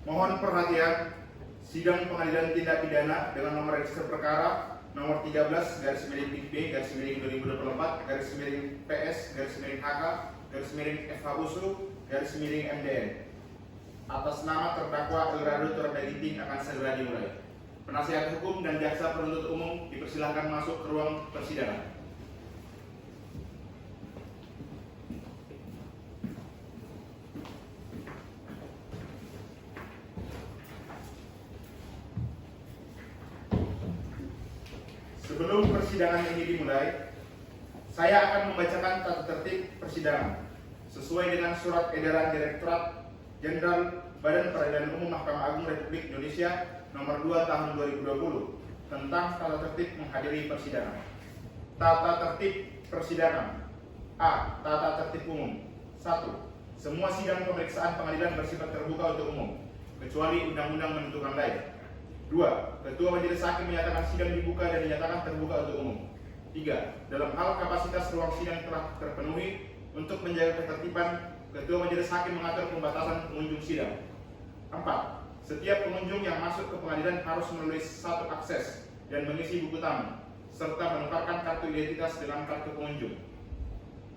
Mohon perhatian, sidang pengadilan tindak pidana dengan nomor register perkara nomor 13 garis miring B garis miring 2024 garis miring PS garis miring HK garis miring FHUSU garis miring MDN atas nama terdakwa Elrado Torda Ginting akan segera dimulai. Penasihat hukum dan jaksa penuntut umum dipersilahkan masuk ke ruang persidangan. Sebelum persidangan ini dimulai, saya akan membacakan tata tertib persidangan sesuai dengan Surat Edaran Direktorat Jenderal Badan Peradilan Umum Mahkamah Agung Republik Indonesia Nomor 2 Tahun 2020 tentang tata tertib menghadiri persidangan. Tata tertib persidangan. A. Tata tertib umum. 1. Semua sidang pemeriksaan pengadilan bersifat terbuka untuk umum, kecuali undang-undang menentukan lain. 2. Ketua Majelis Hakim menyatakan sidang dibuka dan dinyatakan terbuka untuk umum. 3. Dalam hal kapasitas ruang sidang telah terpenuhi, untuk menjaga ketertiban, Ketua Majelis Hakim mengatur pembatasan pengunjung sidang. 4. Setiap pengunjung yang masuk ke pengadilan harus menulis satu akses dan mengisi buku tamu, serta menukarkan kartu identitas dengan kartu pengunjung.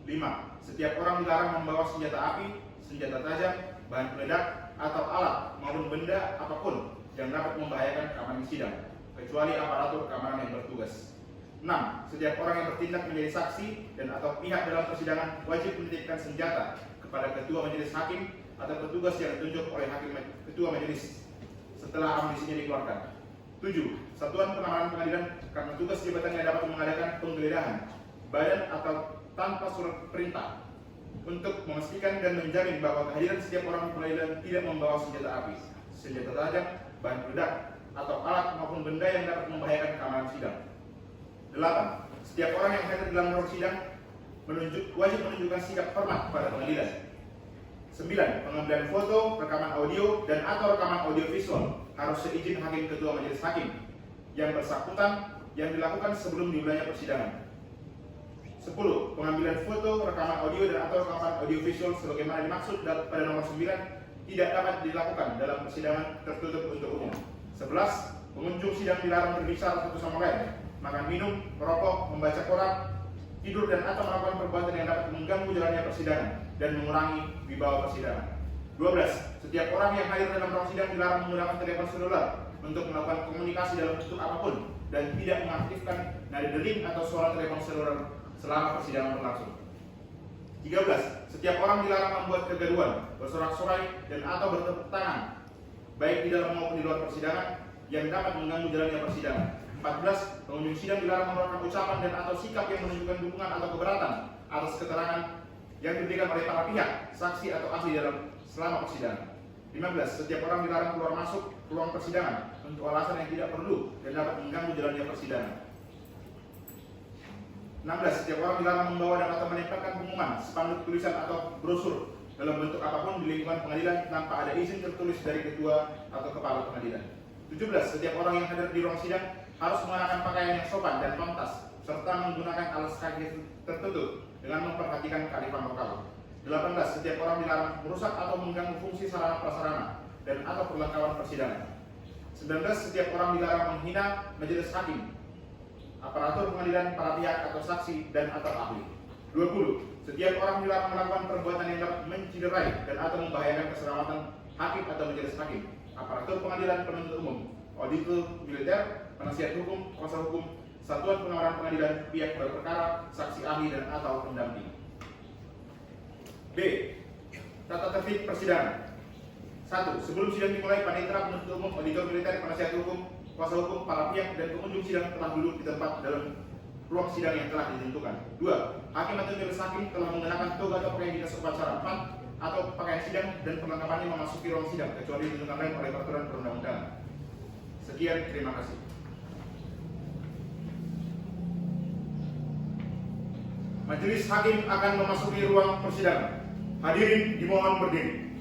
5. Setiap orang dilarang membawa senjata api, senjata tajam, bahan peledak, atau alat maupun benda apapun yang dapat membahayakan keamanan sidang, kecuali aparatur keamanan yang bertugas. 6. Setiap orang yang bertindak menjadi saksi dan atau pihak dalam persidangan wajib menitipkan senjata kepada Ketua Majelis Hakim atau petugas yang ditunjuk oleh Ketua Majelis setelah amunisinya dikeluarkan. 7. Satuan pengamanan pengadilan karena tugas jabatannya dapat mengadakan penggeledahan badan atau tanpa surat perintah untuk memastikan dan menjamin bahwa kehadiran setiap orang di pengadilan tidak membawa senjata api, senjata tajam, bahan peledak, atau alat maupun benda yang dapat membahayakan keamanan sidang. 8. Setiap orang yang hadir dalam ruang sidang wajib menunjukkan sikap hormat kepada pengadilan. 9. Pengambilan foto, rekaman audio, dan atau rekaman audio visual harus seizin Hakim Ketua Majelis Hakim yang bersangkutan yang dilakukan sebelum dimulainya persidangan. 10. Pengambilan foto, rekaman audio, dan atau rekaman audio visual sebagaimana dimaksud pada nomor 9 tidak dapat dilakukan dalam persidangan tertutup untuk umum. 11. Pengunjung sidang dilarang berbicara satu sama lain, makan minum, merokok, membaca koran, tidur dan atau melakukan perbuatan yang dapat mengganggu jalannya persidangan dan mengurangi wibawa persidangan. 12. Setiap orang yang hadir dalam ruang sidang dilarang menggunakan telepon seluler untuk melakukan komunikasi dalam bentuk apapun dan tidak mengaktifkan nada dering atau suara telepon seluler selama persidangan berlangsung. 13. Setiap orang dilarang membuat kegaduhan, bersorak-sorai dan atau bertepuk tangan, baik di dalam maupun di luar persidangan yang dapat mengganggu jalannya persidangan. 14. Pengunjung sidang dilarang mengeluarkan ucapan dan atau sikap yang menunjukkan dukungan atau keberatan atas keterangan yang diberikan oleh para pihak, saksi atau ahli dalam selama persidangan. 15. Setiap orang dilarang keluar masuk ke ruang persidangan untuk alasan yang tidak perlu dan dapat mengganggu jalannya persidangan. 16. Setiap orang dilarang membawa dan atau menempelkan pengumuman, spanduk tulisan atau brosur dalam bentuk apapun di lingkungan pengadilan tanpa ada izin tertulis dari ketua atau kepala pengadilan. 17. Setiap orang yang hadir di ruang sidang harus mengenakan pakaian yang sopan dan pantas serta menggunakan alas kaki tertutup dengan memperhatikan kearifan lokal. 18. Setiap orang dilarang merusak atau mengganggu fungsi sarana prasarana dan atau perlengkapan persidangan. 19. Setiap orang dilarang menghina majelis hakim, aparatur pengadilan, para pihak atau saksi dan atau ahli. 20. Setiap orang dilarang melakukan perbuatan yang dapat mencederai dan atau membahayakan keselamatan hakim atau majelis hakim, aparatur pengadilan, penuntut umum, auditor militer, penasihat hukum, kuasa hukum, satuan pengamanan pengadilan, pihak berperkara, saksi ahli dan atau pendamping. B. Tata tertib persidangan. 1. Sebelum sidang dimulai, panitera, penuntut umum, auditor militer, penasihat hukum, kuasa hukum, para pihak dan pengunjung sidang telah duduk di tempat dalam ruang sidang yang telah ditentukan. 2. Hakim atau majelis hakim telah mengenakan toga atau pakaian dinas upacara. 4. Atau pakaian sidang dan perlengkapannya memasuki ruang sidang kecuali ditentukan lain oleh peraturan perundang-undangan. Sekian, terima kasih. Majelis hakim akan memasuki ruang persidangan. Hadirin dimohon berdiri.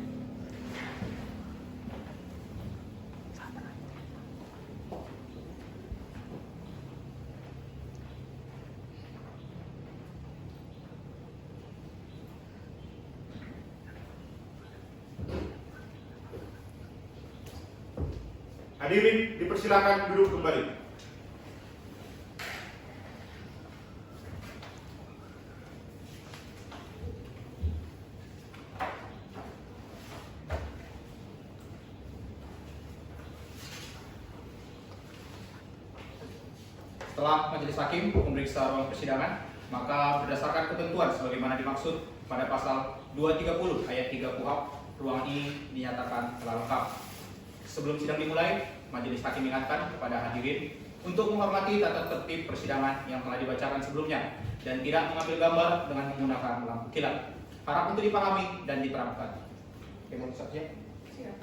Hadirin dipersilakan duduk kembali. Setelah Majelis Hakim memeriksa ruang persidangan, maka berdasarkan ketentuan sebagaimana dimaksud pada pasal 230 ayat 3 KUHP, ruangan ini dinyatakan telah lengkap. Sebelum sidang dimulai, Majelis Hakim ingatkan kepada hadirin untuk menghormati tata tertib persidangan yang telah dibacakan sebelumnya dan tidak mengambil gambar dengan menggunakan lampu kilat. Harap untuk dipahami dan diterapkan. Oke, mau siap? Siap.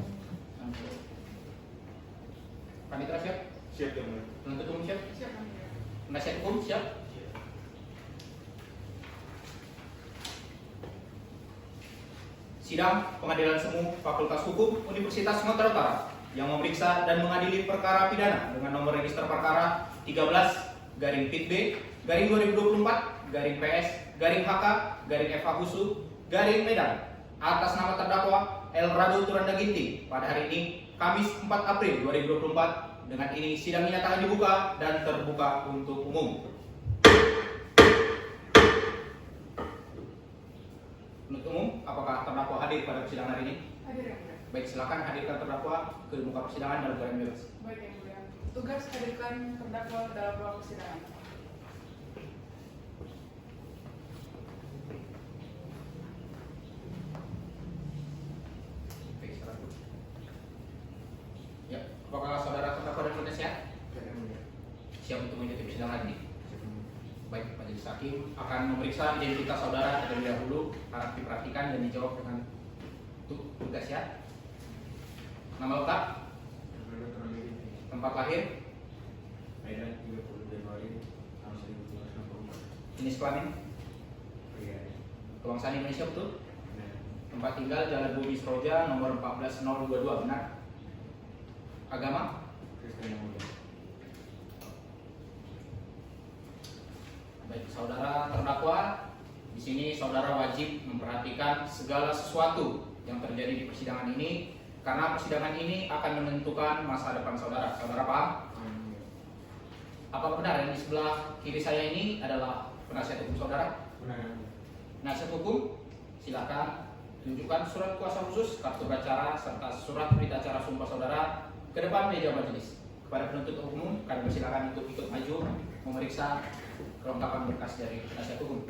Panitera siap? Siap yang mulia. Penuntut umum siap? Siap, Yang Mulia. Penasihat hukum siap? Sidang Pengadilan Semu Fakultas Hukum Universitas Sumatera Utara yang memeriksa dan mengadili perkara pidana dengan nomor register perkara 13-PIT-2024-PS-PS-HK-FH-Medan atas nama terdakwa Elrado Turanda Ginting pada hari ini Kamis 4 April 2024. Dengan ini sidang dinyatakan dibuka dan terbuka untuk umum. Penuntut umum, apakah terdakwa hadir pada persidangan hari ini? Hadir, Yang Mulia. Baik, silakan hadirkan terdakwa ke muka persidangan dalam keadaan bebas. Baik, Yang Mulia. Tugas hadirkan terdakwa dalam ruang persidangan. Baik, silakan. Ya, apakah saudara terdakwa dan penasihat siap untuk mengikuti persidangan ini? Baik, Majelis Hakim akan memeriksa identitas saudara terlebih dahulu. Harap diperhatikan dan dijawab dengan tugas ya. Nama lengkap, tempat lahir, Medan 30 Januari tahun 1964. jenis kelamin, Pria. kebangsaan Indonesia betul, Benar. tempat tinggal Jalan Bumi Sroja nomor 14022 benar, agama, Kristen yang mulia. baik saudara terdakwa. Di sini saudara wajib memperhatikan segala sesuatu yang terjadi di persidangan ini karena persidangan ini akan menentukan masa depan saudara. Saudara paham? Apakah benar yang di sebelah kiri saya ini adalah penasihat hukum saudara? Benar yang mulia. Penasihat hukum, silakan tunjukkan surat kuasa khusus, kartu pracara, serta surat berita acara sumpah saudara ke depan meja majelis. Kepada penuntut umum, kami persilakan untuk ikut maju memeriksa kelengkapan berkas dari penasihat hukum.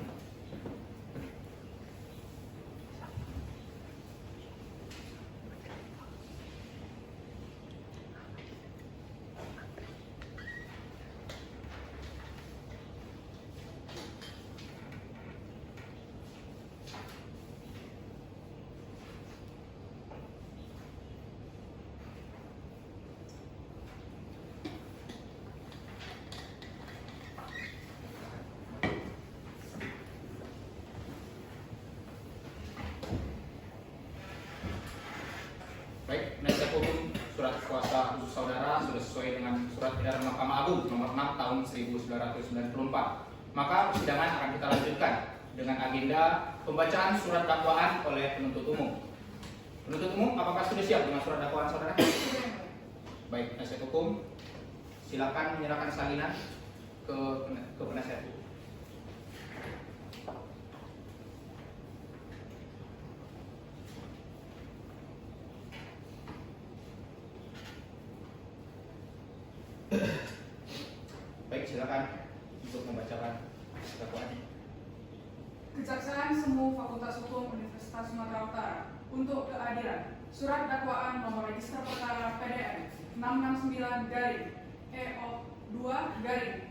Baik, penasihat hukum, surat kuasa khusus saudara sudah sesuai dengan surat edaran Mahkamah Agung nomor 6 tahun 1994. Maka persidangan akan kita lanjutkan dengan agenda pembacaan surat dakwaan oleh penuntut umum. Penuntut umum, apakah sudah siap dengan surat dakwaan saudara? Siap, Yang Mulia. Baik, penasihat hukum, silakan menyerahkan salinan ke penasihat hukum. Baik, silakan untuk membacakan dakwaan. Kejaksaan Semu Fakultas Hukum Universitas Sumatera Utara untuk keadilan. Surat dakwaan nomor register perkara PDN 669 EO2 03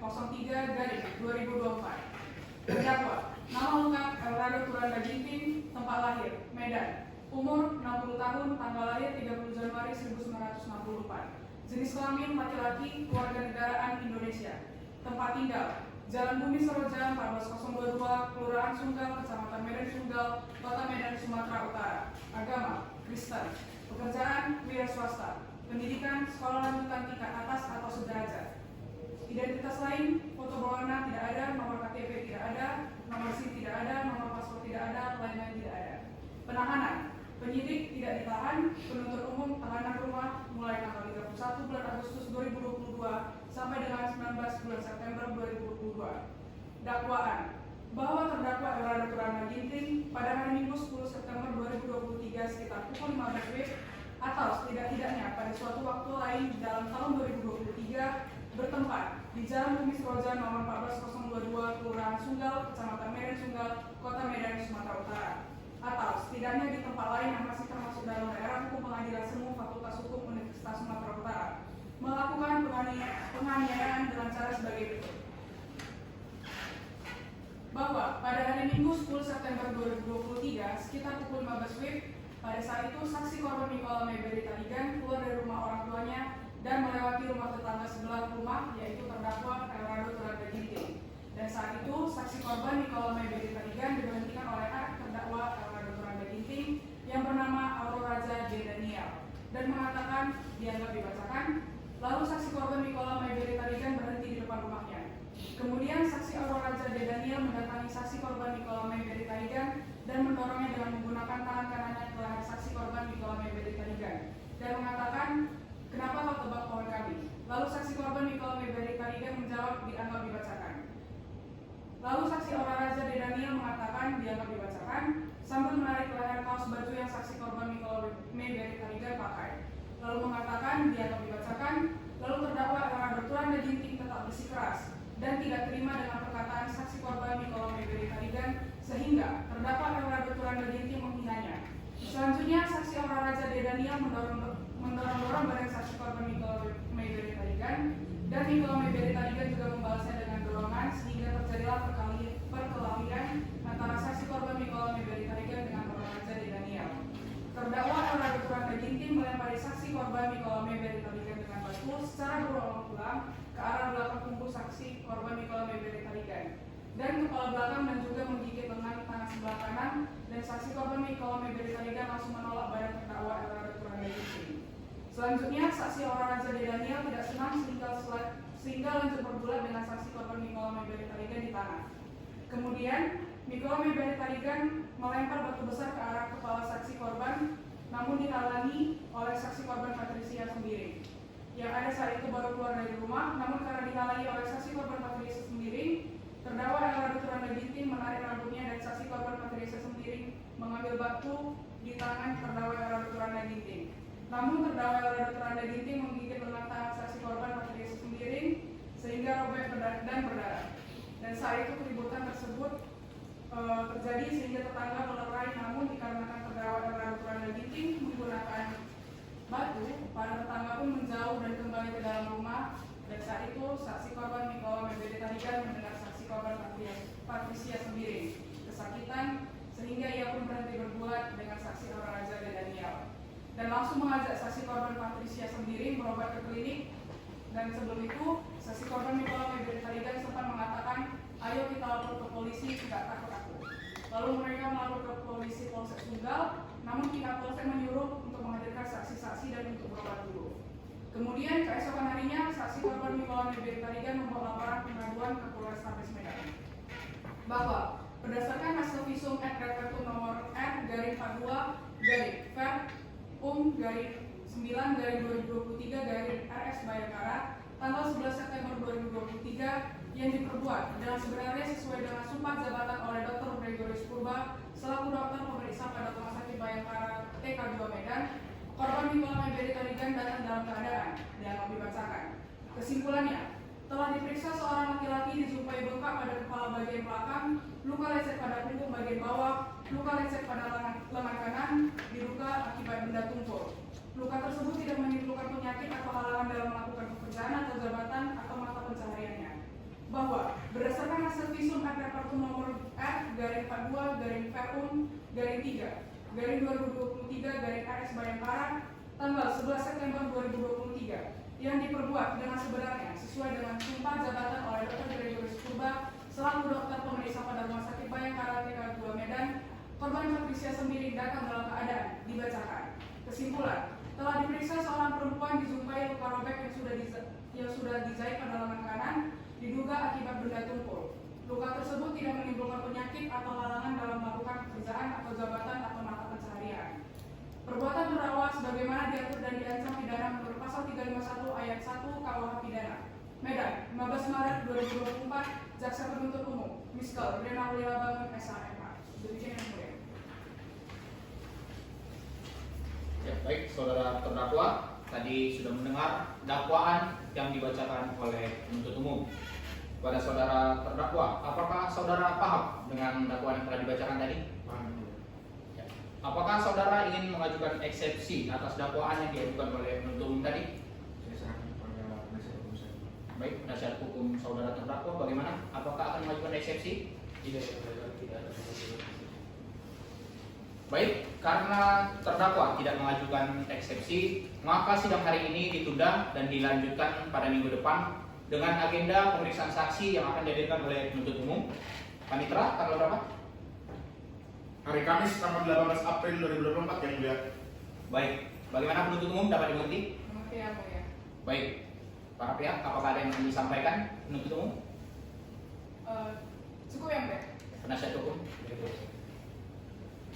Terdakwa nama lengkap Elrado Turanda Ginting, tempat lahir Medan, umur 60 tahun, tanggal lahir 30 Januari 1964. Jenis kelamin laki-laki, kewarganegaraan Indonesia. Tempat tinggal Jalan Bumi Sroja 14022, Kelurahan Sunggal, Kecamatan Medan Sunggal, Kota Medan, Sumatera Utara. Agama Kristen. Pekerjaan wira swasta. Pendidikan sekolah lanjutan tingkat atas atau sederajat. Identitas lain, foto berwarna tidak ada, nomor KTP tidak ada, nomor SIM tidak ada, nomor paspor tidak ada, lain-lain tidak ada. Penahanan Penyidik tidak ditahan, penuntut umum tahanan rumah mulai tanggal 31 bulan Agustus 2022 sampai dengan 19 bulan September 2022. Dakwaan bahwa terdakwa Eulada Turana Ginting pada hari Minggu 10 September 2023 sekitar pukul 15 WIB atau setidak-tidaknya pada suatu waktu lain dalam tahun 2023 bertempat di Jalan Bumi Seroja nomor 14022 Kelurahan Sunggal, Kecamatan Medan Sunggal, Kota Medan, Sumatera Utara, atau setidaknya di tempat lain yang masih termasuk dalam daerah hukum Pengadilan Semu Fakultas Hukum Universitas Sumatera Utara, melakukan penganiayaan dengan cara sebagai berikut. Bahwa pada hari Minggu 10 September 2023 sekitar pukul 15 WIB, pada saat itu saksi korban Nicola Meberi Taligan keluar dari rumah orang tuanya dan melewati rumah tetangga sebelah rumah, yaitu terdakwa Eulada Turana Ginting. Dan saat itu saksi korban Nicola Meberi Taligan diberhentikan oleh terdakwa Eulada Turana Ginting yang bernama Auroraja D. Daniel dan mengatakan dianggap dibacakan. Lalu saksi korban Nicola Meberi Taligan berhenti di depan rumahnya. Kemudian saksi Auroraja D. Daniel mendatangi saksi korban Nicola Meberi Taligan dan mendorongnya dengan menggunakan tangan kanannya ke leher saksi korban Nicola Meberi Taligan dan mengatakan, "Kenapa kau tebak pohon kami?" Lalu saksi korban Nicola Meberi Taligan menjawab, "Dianggap dibacakan." Lalu saksi Auroraja D. Daniel mengatakan dianggap dibacakan sambil menarik leher kaos baju yang saksi korban Nicola Meberi Taligan pakai. Lalu mengatakan dianggap dibacakan. Lalu terdakwa Eulada Turana Ginting tetap bersikeras dan tidak terima dengan perkataan saksi korban Nicola Meberi Taligan sehingga terdakwa Eulada Turana Ginting menghinanya. Selanjutnya saksi Auroraja D. Daniel mendorong badan saksi korban Nicola Meberi Taligan dan Nicola Meberi Taligan juga membalasnya dengan dorongan sehingga terjadilah perkelahian antara saksi korban Nicola Meberi Taligan dengan Auroraja D. Daniel. Terdakwa Eulada Turana Ginting melempari saksi korban Nicola Meberi Taligan dengan batu secara berulang-ulang ke arah belakang punggung saksi korban Nicola Meberi Taligan dan kepala belakang dan juga menggigit lengan tangan sebelah kanan, dan saksi korban Nicola Meberi Taligan langsung menolak badan terdakwa Eulada Turana Ginting. Selanjutnya saksi Auroraja D. Daniel tidak senang sehingga lanjut bergulat dengan saksi korban Nicola Meberi Taligan di tanah. Kemudian Nicola Meberi Taligan melempar batu besar ke arah kepala saksi korban, namun dihalangi oleh saksi korban Patricia sendiri yang ada saat itu baru keluar dari rumah. Namun karena dihalangi oleh saksi korban Patricia sendiri, terdakwa Eulada Turana Ginting menarik rambutnya dan saksi korban Patricia sendiri mengambil batu di tangan terdakwa Eulada Turana Ginting. Namun terdakwa Eulada Turana Ginting menggigit lengan tangan saksi korban Patricia sendiri sehingga robek dan berdarah. Dan saat itu keributan tersebut terjadi sehingga tetangga melerai, namun dikarenakan terdakwa Eulada Turana Ginting menggunakan batu, para tetangga pun menjauh dan kembali ke dalam rumah. Dan saat itu saksi korban Nicola Meberi Taligan mendengar saksi korban Patricia sendiri kesakitan sehingga ia pun berhenti bergulat dengan saksi Auroraja D. Daniel dan langsung mengajak saksi korban Patricia sendiri berobat ke klinik. Dan sebelum itu saksi korban Nicola Meberi Taligan sempat mengatakan, "Ayo kita lapor ke polisi, tidak takut aku." Lalu mereka melapor ke polisi Polsek Sunggal, namun pihak Polsek menyuruh untuk menghadirkan saksi-saksi dan untuk berobat dulu. Kemudian keesokan harinya saksi korban Nicola Meberi Taligan membawa laporan pengaduan ke Polrestabes Medan bahwa berdasarkan hasil visum et repertum nomor R/9/2023/RS Bayangkara tanggal 11 September 2023 yang diperbuat dengan sebenarnya sesuai dengan sumpah jabatan oleh Dr. Gregorius Purba selaku dokter pemeriksa pada Rumah Sakit Bayangkara TK2 Medan, korban Nicola Meberi Taligan datang dalam keadaan dianggap dibacakan. Kesimpulannya, telah diperiksa seorang laki-laki dijumpai bengkak pada kepala bagian belakang, luka lecet pada punggung bagian bawah, luka lecet pada lengan kanan, diduga akibat benda tumpul. Luka tersebut tidak menimbulkan penyakit atau halangan dalam melakukan pekerjaan atau jabatan atau mata pencahariannya. Bahwa berdasarkan hasil visum et repertum nomor R/3/2023/RS Bayangkara tanggal 11 September 2023 yang diperbuat dengan sebenarnya sesuai dengan sumpah jabatan oleh Dr. Gregorius Purba selaku dokter pemeriksa pada Rumah Sakit Bayangkara TK2 Medan, korban Patricia sendiri datang dalam keadaan dibacakan. Kesimpulan, telah diperiksa seorang perempuan dijumpai luka robek yang sudah dijahit pada lengan kanan, diduga akibat benda tumpul. Luka tersebut tidak menimbulkan penyakit atau halangan dalam melakukan pekerjaan atau jabatan atau mata pencaharian. Jaksa Penuntut Umum, Miskel Rena Mulia Bangun SHMH. Demikian yang mulia. Ya, baik, saudara terdakwa tadi sudah mendengar dakwaan yang dibacakan oleh penuntut umum. Pada saudara terdakwa, apakah saudara paham dengan dakwaan yang telah dibacakan tadi? Paham yang mulia. Ya. Apakah saudara ingin mengajukan eksepsi atas dakwaan yang diajukan oleh penuntut umum tadi? Saya serahkan kepada penasihat hukum saya. Baik, penasihat hukum saudara terdakwa bagaimana? Apakah akan mengajukan eksepsi? Tidak ada penasihat. Baik, karena terdakwa tidak mengajukan eksepsi, maka sidang hari ini ditunda dan dilanjutkan pada minggu depan dengan agenda pemeriksaan saksi yang akan dihadirkan oleh penuntut umum. Panitera, tanggal berapa? Hari Kamis tanggal 18 April 2024 yang mulia. Baik, bagaimana penuntut umum dapat dimengerti? Mengerti yang mulia. Baik, para pihak, apakah ada yang ingin disampaikan penuntut umum? Cukup yang mulia. Penasihat hukum?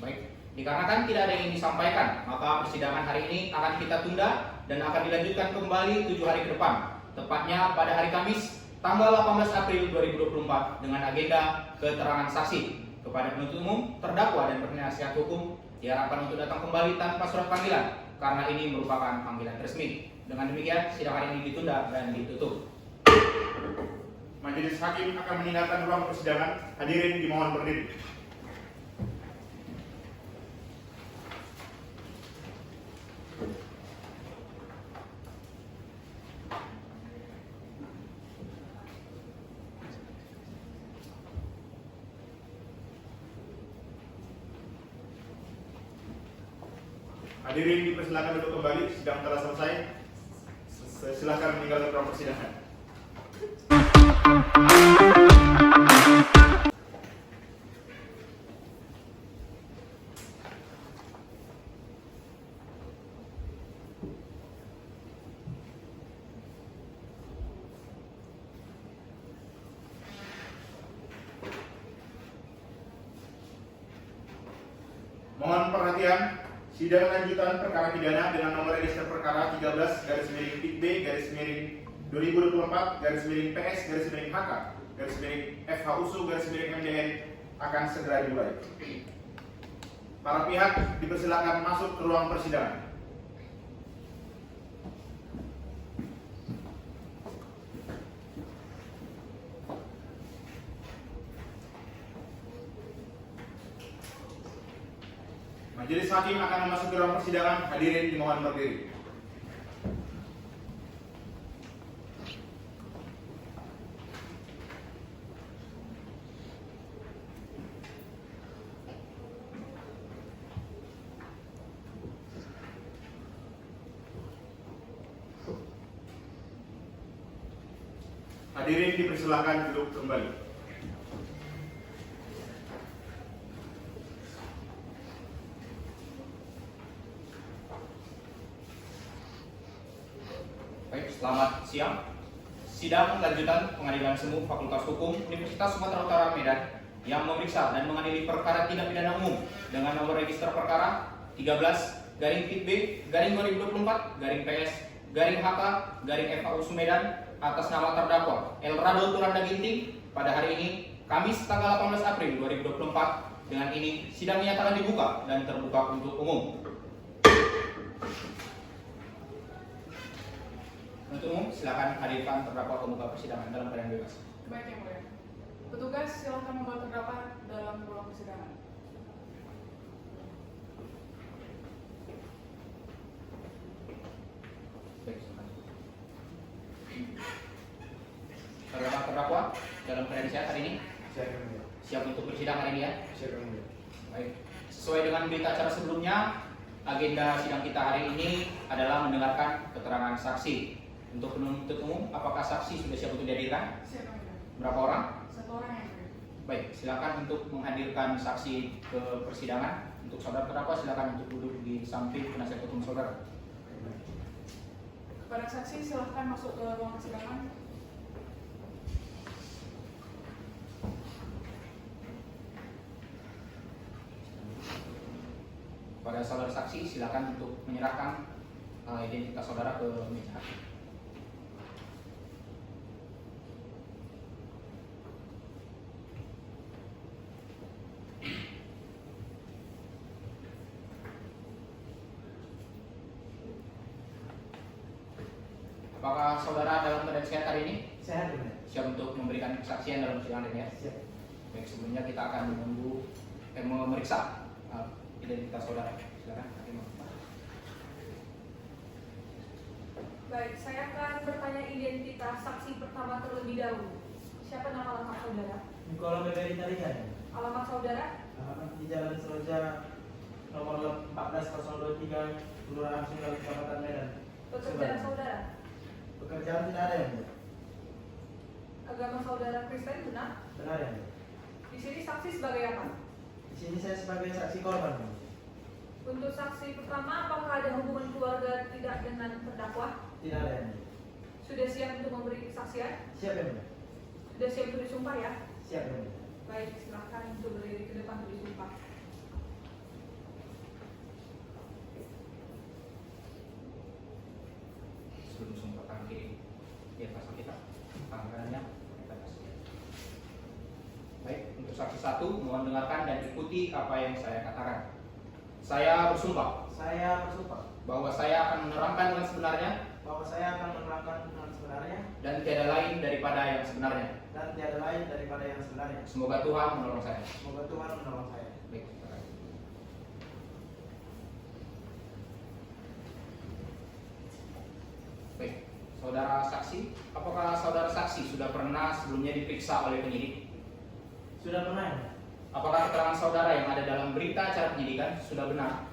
Baik, dikarenakan tidak ada yang ingin disampaikan, maka persidangan hari ini akan kita tunda dan akan dilanjutkan kembali 7 hari ke depan, tepatnya pada hari Kamis tanggal 18 April 2024 dengan agenda keterangan saksi. Kepada penuntut umum, terdakwa dan penasihat hukum diharapkan untuk datang kembali tanpa surat panggilan karena ini merupakan panggilan resmi. Dengan demikian, sidang hari ini ditunda dan ditutup. Majelis Hakim akan meninggalkan ruang persidangan. Hadirin dimohon berdiri. Hadirin dipersilakan duduk kembali. Sidang telah selesai. Silakan meninggalkan ruang persidangan. Mohon perhatian, sidang lanjutan perkara pidana dengan nomor register perkara 13/PB/2024/PS/MDN/FHUSU/MDN akan segera dimulai. Para pihak dipersilakan masuk ke ruang persidangan. Majelis Hakim akan memasuki ruang persidangan. Hadirin dimohon berdiri. Hadirin dipersilakan duduk kembali. Baik, selamat siang. Sidang lanjutan Pengadilan Semu Fakultas Hukum Universitas Sumatera Utara Medan yang memeriksa dan mengadili perkara tindak pidana umum dengan nomor register perkara 13/PB/2024/PS/HK/FHUSU Medan atas nama terdakwa Elrado Turanda Ginting pada hari ini Kamis tanggal 18 April 2024. Dengan ini sidang dinyatakan dibuka dan terbuka untuk umum. Untuk umum, silakan hadirkan terdakwa ke muka persidangan dalam keadaan bebas. Baik yang mulia. Petugas silakan membawa terdakwa dalam ruang persidangan. Baik, silakan. Saudara terdakwa dalam keadaan sehat hari ini, siap untuk bersidang hari ini ya? Baik. Sesuai dengan berita acara sebelumnya, agenda sidang kita hari ini adalah mendengarkan keterangan saksi. Untuk penuntut umum, apakah saksi sudah siap untuk dihadirkan? Siap yang mulia. Berapa orang? 1 orang yang mulia. Baik, silakan untuk menghadirkan saksi ke persidangan. Untuk saudara terdakwa, silakan untuk duduk di samping penasihat hukum saudara. Kepada saksi silakan masuk ke ruang persidangan. Pada saudara saksi, silakan untuk menyerahkan identitas saudara ke meja hakim. Apakah saudara dalam keadaan sehat hari ini? Sehat benar. Siap untuk memberikan kesaksian dalam persidangan ini ya? Siap. Baik, sebelumnya kita akan memeriksa identitas saudara. Silakan, Hakim. Baik, saya akan bertanya identitas saksi pertama terlebih dahulu. Siapa nama lengkap saudara? Nikola Beberi Tarigan. Alamat saudara? Alamat di Jalan Seroja nomor 14023 Kelurahan Sungai Kecamatan Medan. Pekerjaan saudara? Pekerjaan tidak ada yang Agama saudara Kristen benar? benar yang Di sini saksi sebagai apa? di sini saya sebagai saksi korban. Untuk saksi pertama, apakah ada hubungan keluarga tidak dengan terdakwa? Tidak ada yang Sudah siap untuk memberi kesaksian? siap yang Sudah siap untuk disumpah ya? siap yang Baik, silakan untuk berdiri ke depan untuk disumpah. Sebelum sumpah tangan kiri di atas kita, tangan kanannya kita kasih. Baik, untuk saksi satu, mohon dengarkan dan ikuti apa yang saya katakan. Saya bersumpah Saya bersumpah bahwa saya akan menerangkan dengan sebenarnya bahwa saya akan menerangkan dengan sebenarnya dan tiada lain daripada yang sebenarnya. dan tiada lain daripada yang sebenarnya. Semoga Tuhan menolong saya. Semoga Tuhan menolong saya. Baik, terima kasih. Baik, saudara saksi, apakah saudara saksi sudah pernah sebelumnya diperiksa oleh penyidik? Sudah pernah ya? Apakah keterangan saudara yang ada dalam berita acara penyidikan sudah benar?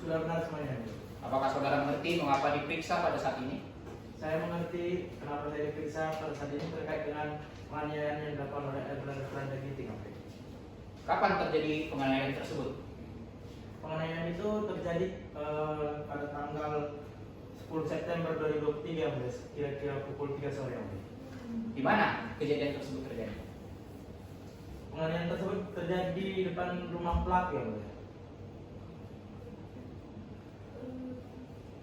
Sudah benar semuanya. Apakah saudara mengerti mengapa diperiksa pada saat ini? Saya mengerti kenapa saya diperiksa pada saat ini terkait dengan penganiayaan yang dilakukan oleh Elbranda Ginting. Kapan terjadi penganiayaan tersebut? Penganiayaan itu terjadi pada tanggal 10 September 2023, kira-kira pukul 3 sore. Di mana kejadian tersebut terjadi? Penganiayaan tersebut terjadi di depan rumah pelaku ya, Mulia.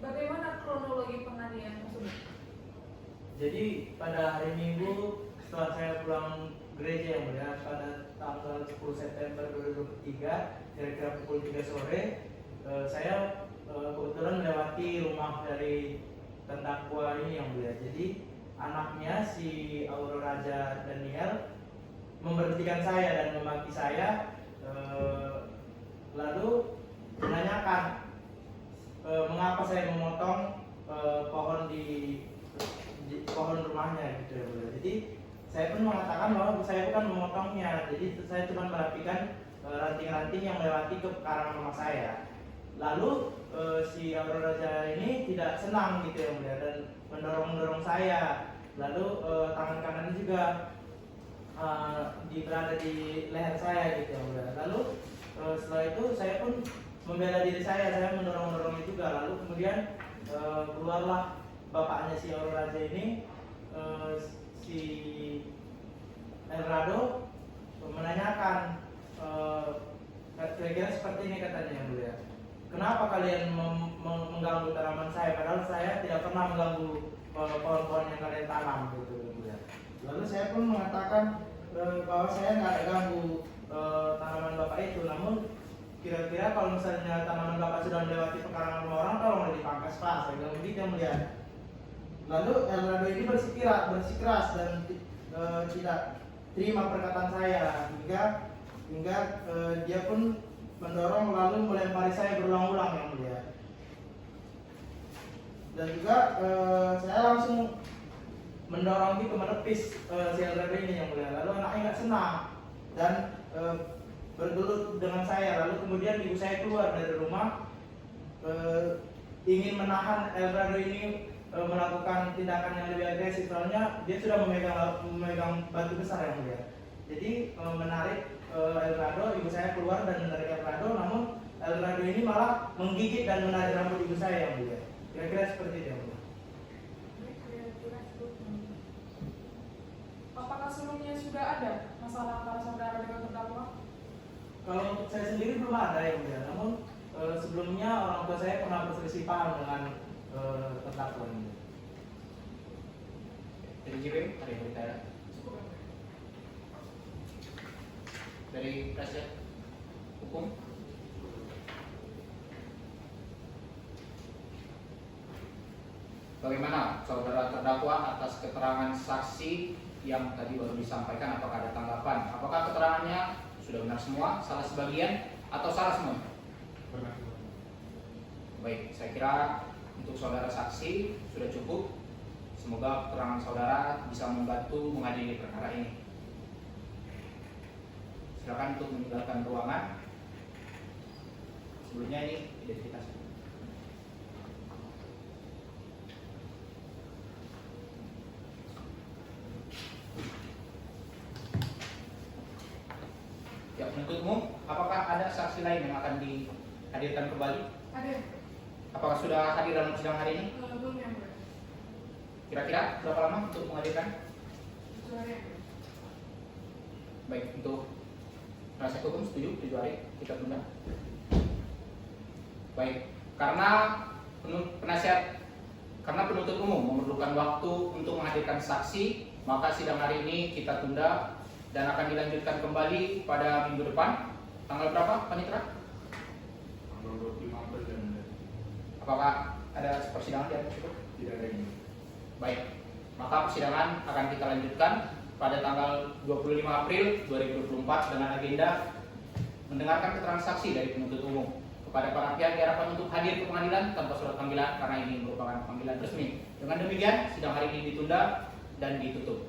Bagaimana kronologi penganiayaan tersebut? Jadi pada hari Minggu setelah saya pulang gereja yang Mulia pada tanggal 10 September 2023 kira-kira pukul 3 sore saya kebetulan melewati rumah dari terdakwa ini yang Mulia. Jadi anaknya si Aurora Raja Daniel memberhentikan saya dan memaki saya, lalu menanyakan mengapa saya memotong pohon di pohon rumahnya gitu ya Mulia. Jadi saya pun mengatakan bahwa saya bukan memotongnya, jadi saya cuma merapikan ranting-ranting yang melewati ke karang rumah saya. Lalu si Aurora Raja ini tidak senang gitu ya Mulia dan mendorong saya. Lalu tangan kanannya juga berada di leher saya gitu ya Mulia. Lalu setelah itu saya pun membela diri saya mendorongnya juga. Lalu kemudian keluarlah bapaknya si Aurora Raja ini, si Elrado menanyakan kira-kira seperti ini katanya yang Mulia. Kenapa kalian mengganggu tanaman saya padahal saya tidak pernah mengganggu pohon-pohon yang kalian tanam gitu yang Mulia. Lalu saya pun mengatakan bahwa saya nggak ada ganggu tanaman bapak itu, namun kira-kira kalau misalnya tanaman bapak sudah melewati pekarangan rumah orang, tolong dipangkas Pak, saya bilang begitu yang Mulia. Lalu Elrado ini bersikeras dan tidak terima perkataan saya hingga dia pun mendorong lalu melempari saya berulang-ulang yang Mulia. Dan juga saya langsung mendorong gitu menepis si Elrado ini yang Mulia. Lalu anaknya nggak senang dan bergelut dengan saya. Lalu kemudian ibu saya keluar dari rumah ingin menahan Elrado ini melakukan tindakan yang lebih agresif, soalnya dia sudah memegang batu besar yang Mulia. Jadi menarik Elrado, ibu saya keluar dan menarik Elrado, namun Elrado ini malah menggigit dan menarik rambut ibu saya yang Mulia. Kira-kira seperti itu yang Mulia. Apakah sebelumnya sudah ada masalah antara saudara dengan terdakwa? Kalau untuk saya sendiri belum ada yang Mulia, namun sebelumnya orang tua saya pernah berselisih paham dengan terdakwa ini. Dari JP, ada yang berbicara? Dari penasihat hukum? Bagaimana saudara terdakwa atas keterangan saksi yang tadi baru disampaikan? Apakah ada tanggapan? Apakah keterangannya sudah benar semua, salah sebagian, atau salah semua? Benar. Baik, saya kira untuk saudara saksi sudah cukup. Semoga keterangan saudara bisa membantu mengadili perkara ini. Silakan untuk meninggalkan ruangan. Sebelumnya ini identitas. Ya, penuntut umum, apakah ada saksi lain yang akan dihadirkan kembali? Ada. Apakah sudah hadir dalam sidang hari ini? Belum yang mulia. Kira-kira berapa lama untuk menghadirkan? 7 hari. Baik, untuk penasihat hukum setuju 7 hari kita tunda. Baik, karena penuntut umum memerlukan waktu untuk menghadirkan saksi, maka sidang hari ini kita tunda dan akan dilanjutkan kembali pada minggu depan. Tanggal berapa, Panitra? Tanggal 25 April dan Apakah ada persidangan di atas itu? tidak ada ini. Baik, maka persidangan akan kita lanjutkan pada tanggal 25 April 2024 dengan agenda mendengarkan keterangan saksi dari penuntut umum. Kepada para pihak diharapkan untuk hadir ke pengadilan tanpa surat panggilan karena ini merupakan panggilan resmi. Dengan demikian, sidang hari ini ditunda dan ditutup.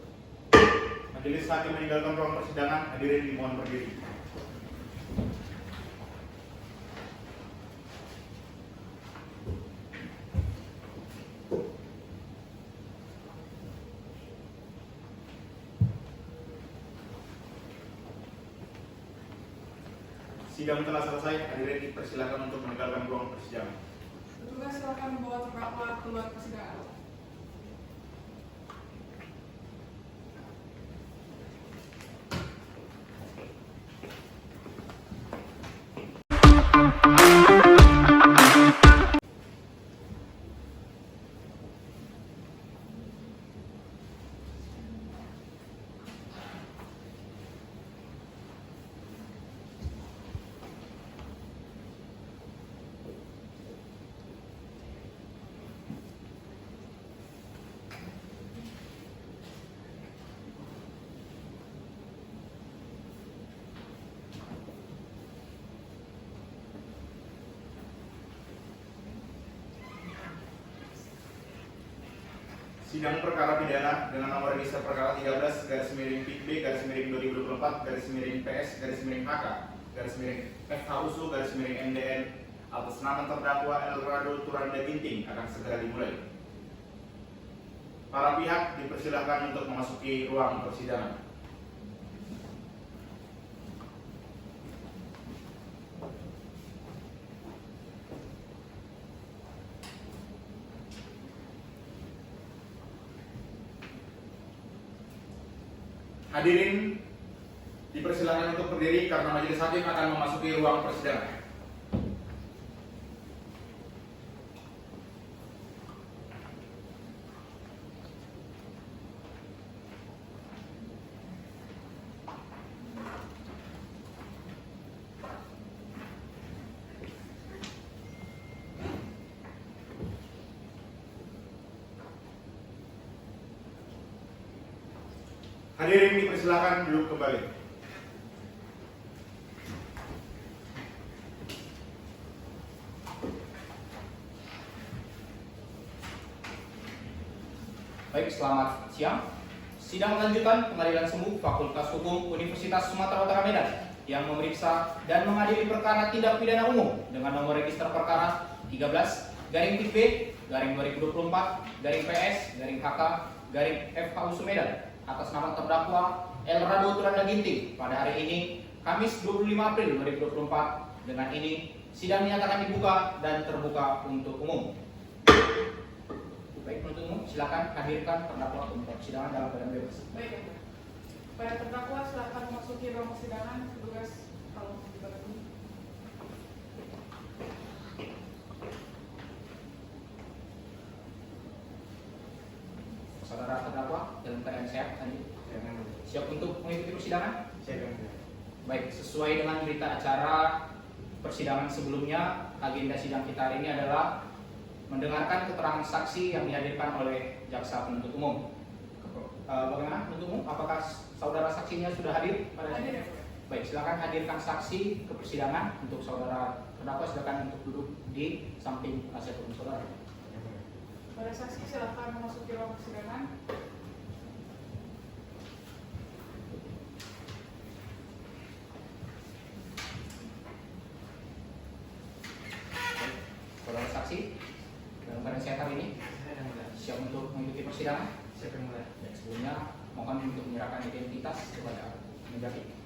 Majelis hakim meninggalkan ruang persidangan, hadirin dimohon berdiri. Sidang telah selesai, hadirin dipersilakan untuk meninggalkan ruang persidangan. Petugas silakan membawa terdakwa keluar persidangan. Sidang perkara pidana dengan nomor register perkara 13 garis miring PIB garis miring 2024 garis miring PS garis miring HK garis miring FHUSU garis miring MDN atas nama terdakwa Elrado Turanda Ginting akan segera dimulai. Para pihak dipersilakan untuk memasuki ruang persidangan. Hadirin dipersilakan untuk berdiri karena majelis hakim akan memasuki ruang persidangan. Hadirin dipersilakan duduk kembali. Baik, selamat siang. Sidang lanjutan Pengadilan Semu Fakultas Hukum Universitas Sumatera Utara Medan yang memeriksa dan mengadili perkara tindak pidana umum dengan nomor register perkara 13/2024/PS/HK/FHU Medan atas nama terdakwa Elrado Turanda Ginting pada hari ini Kamis 25 April 2024. Dengan ini sidang dinyatakan dibuka dan terbuka untuk umum. Baik, penuntut umum silakan hadirkan terdakwa untuk persidangan dalam keadaan bebas. Baik, ya, Pak. Pada terdakwa silakan memasuki ruang persidangan. Petugas kalau dibantu. Saudara terdakwa dalam keadaan sehat tadi siap untuk mengikuti persidangan? Baik, sesuai dengan berita acara persidangan sebelumnya, agenda sidang kita hari ini adalah mendengarkan keterangan saksi yang dihadirkan oleh jaksa penuntut umum. Bagaimana penuntut umum? Apakah saudara saksinya sudah hadir pada Hadir sini? ya, Pak. Baik, silakan hadirkan saksi ke persidangan. Untuk saudara terdakwa silakan untuk duduk di samping penasihat hukum saudara. Para saksi silakan memasuki ruang persidangan. Saudara saksi, dalam keadaan sehat hari ini, Saya yang mulia. siap untuk mengikuti persidangan? Siapa yang mulia? Dan sebelumnya, mohon untuk menyerahkan identitas kepada penegak hukum.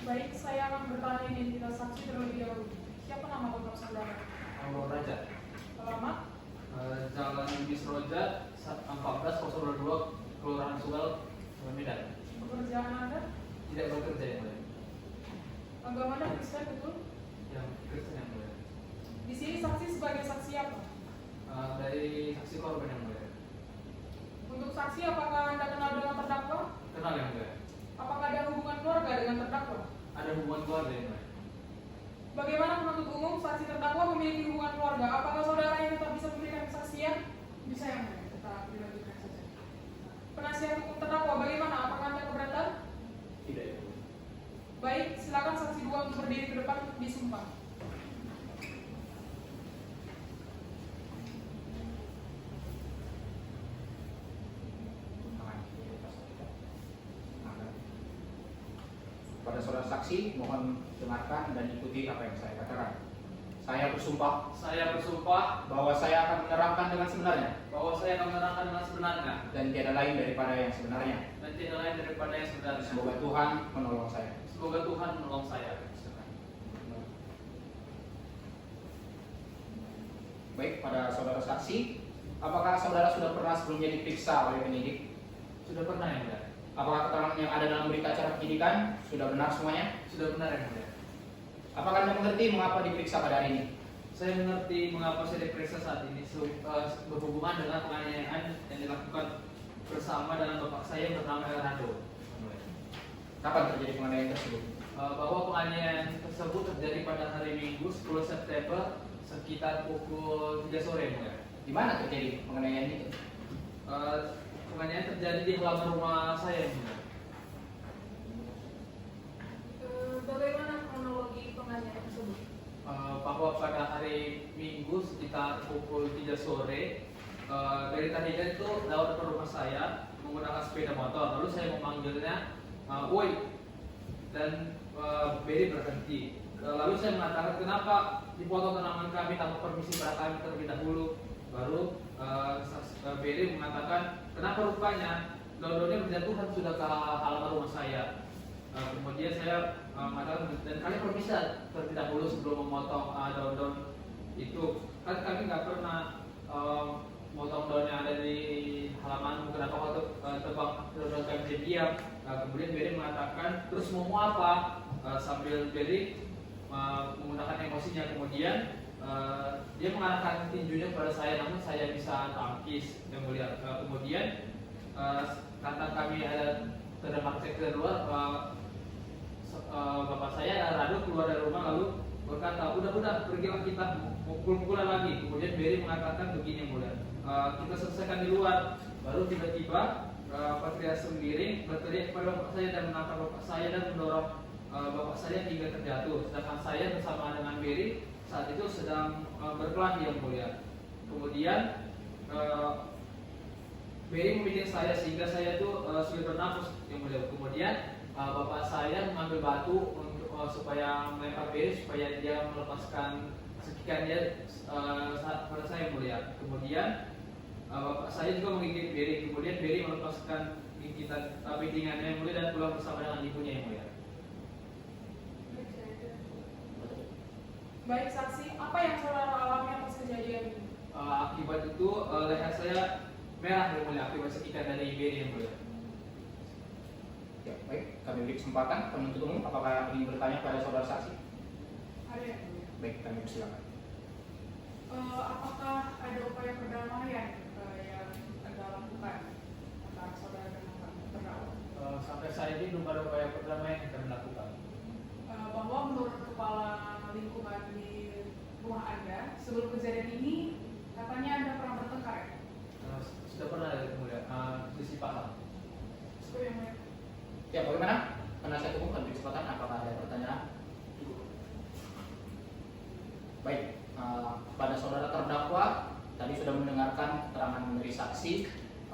Baik, saya akan bertanya identitas saksi terlebih dahulu. Siapa nama lengkap saudara? Anwar Raja. Alamat? Jalan Bis Roja 1402 Kelurahan Sugal, Medan. Pekerjaan Anda? Tidak bekerja yang mulia. Agama Anda Kristen betul? Yang Kristen yang mulia. Di sini saksi sebagai saksi apa? Dari saksi korban yang mulia. Untuk saksi, apakah Anda kenal dengan terdakwa? Kenal yang mulia. Apakah ada hubungan keluarga dengan terdakwa? Ada hubungan keluarga yang mulia. Bagaimana penuntut umum saksi terdakwa memiliki hubungan keluarga? Apakah saudara yang tetap bisa memberikan kesaksian? Bisa yang mulia, tetap dilanjutkan saja. Penasihat hukum terdakwa, bagaimana? Apakah Anda keberatan? Tidak ya. Baik, silakan saksi dua untuk berdiri ke depan untuk disumpah. Pada saudara saksi, mohon dengarkan dan ikuti apa yang saya katakan. Saya bersumpah Saya bersumpah bahwa saya akan menerangkan dengan sebenarnya bahwa saya akan menerangkan dengan sebenarnya dan tiada lain daripada yang sebenarnya. dan tidak lain daripada yang sebenarnya. Semoga Tuhan menolong saya. Semoga Tuhan menolong saya. Baik, pada saudara saksi, apakah saudara sudah pernah sebelumnya diperiksa oleh penyidik? Sudah pernah yang mulia. Apakah keterangan yang ada dalam berita acara penyidikan sudah benar semuanya? Sudah benar yang mulia. Apakah Anda mengerti mengapa diperiksa pada hari ini? Saya mengerti mengapa saya diperiksa saat ini berhubungan dengan penganiayaan yang dilakukan bersama dengan bapak saya yang bernama Erando. Kapan terjadi penganiayaan tersebut? Bahwa penganiayaan tersebut terjadi pada hari Minggu 10 September sekitar pukul 3 sore. Di mana terjadi penganiayaan itu? Penganiayaan terjadi di halaman rumah saya. Bagaimana kronologi penganiayaan tersebut? Bahwa pada hari Minggu sekitar pukul 3 sore dari tadinya itu lewat ke rumah saya menggunakan sepeda motor. Lalu saya memanggilnya, woi, dan Beri berhenti. Lalu saya mengatakan, kenapa dipotong tanaman kami tanpa permisi pada kami terlebih dahulu. Baru Beri mengatakan, kenapa rupanya daun-daunnya berjatuhan sudah ke halaman rumah saya. Kemudian saya mengatakan, dan kalian permisi terlebih dahulu sebelum memotong daun-daun itu. Kan kami nggak pernah memotong daun yang ada di halaman, kenapa waktu tebang daun-daun kami diam. Kemudian Beri mengatakan, terus mau apa? Sambil Beri menggunakan emosinya. Kemudian dia mengarahkan tinjunya kepada saya, namun saya bisa tangkis yang mulia. Kemudian karena kami ada terdengar cek keluar, bapak saya Rado keluar dari rumah lalu berkata, udah pergilah kita mukul-mukulan lagi. Kemudian Beri mengatakan begini mulia, kita selesaikan di luar. Baru tiba-tiba Patria sendiri berteriak kepada bapak saya dan menangkap bapak saya dan mendorong bapak saya hingga terjatuh. Sedangkan saya bersama dengan Beri saat itu sedang berkelahi yang mulia. Kemudian Beri membidik saya sehingga saya itu sulit bernafas yang mulia. Kemudian bapak saya mengambil batu untuk supaya melempar Beri supaya dia melepaskan sekian dia pada saya yang mulia. Kemudian bapak saya juga menggigit Beri. Kemudian Beri melepaskan gigitan bidingannya yang mulia dan pulang bersama dengan ibunya yang mulia. Baik saksi, apa yang saudara alami atas kejadian ini? Akibat itu leher saya merah yang mulia akibat sekian dari Beri yang mulia. Ya, baik, kami beri kesempatan penuntut umum. Apakah ingin bertanya kepada saudara saksi? Ada yang mulia. Baik, kami persilakan. Apakah ada upaya perdamaian yang Anda lakukan antara saudara dan terdakwa? Sampai saat ini belum ada upaya perdamaian yang kami lakukan. lingkungan di rumah Anda. Sebelum kejadian ini, katanya Anda pernah bertengkar ya? Sudah pernah ya mulia, sisi paham. Seperti yang lain. Ya, bagaimana? Penasihat hukum beri kesempatan, apakah ada pertanyaan? Baik, pada saudara terdakwa tadi sudah mendengarkan keterangan dari saksi.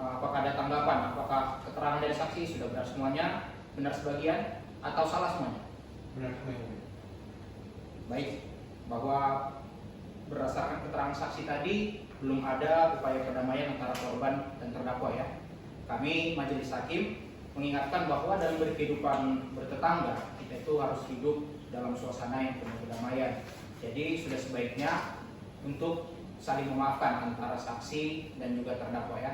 Apakah ada tanggapan? Apakah keterangan dari saksi sudah benar semuanya, benar sebagian, atau salah semuanya? Benar semuanya. Baik, bahwa berdasarkan keterangan saksi tadi belum ada upaya perdamaian antara korban dan terdakwa ya. Kami majelis hakim mengingatkan bahwa dalam berkehidupan bertetangga kita itu harus hidup dalam suasana yang penuh kedamaian. Jadi sudah sebaiknya untuk saling memaafkan antara saksi dan juga terdakwa ya.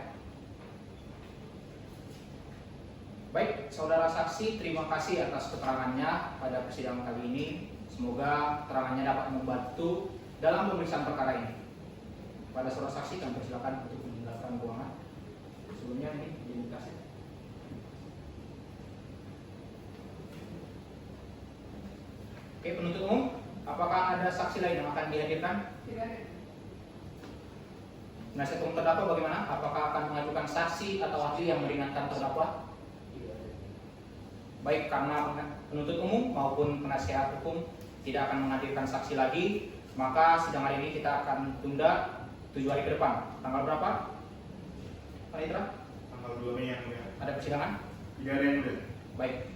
Baik, saudara saksi, terima kasih atas keterangannya pada persidangan kali ini. Semoga keterangannya dapat membantu dalam pemeriksaan perkara ini. Pada saudara saksi, kami persilakan untuk meninggalkan ruangan. Sebelumnya ini diindikasi. Oke, penuntut umum, apakah ada saksi lain yang akan dihadirkan? Tidak ada. Penasihat hukum terdakwa bagaimana? Apakah akan mengajukan saksi atau ahli yang meringankan terdakwa? Baik, karena penuntut umum maupun penasihat hukum tidak akan menghadirkan saksi lagi, maka sidang hari ini kita akan tunda 7 hari ke depan. Tanggal berapa? Panitra? Tanggal 2 Mei yang mulia. Ada persidangan? Tidak ada yang mulia. Baik.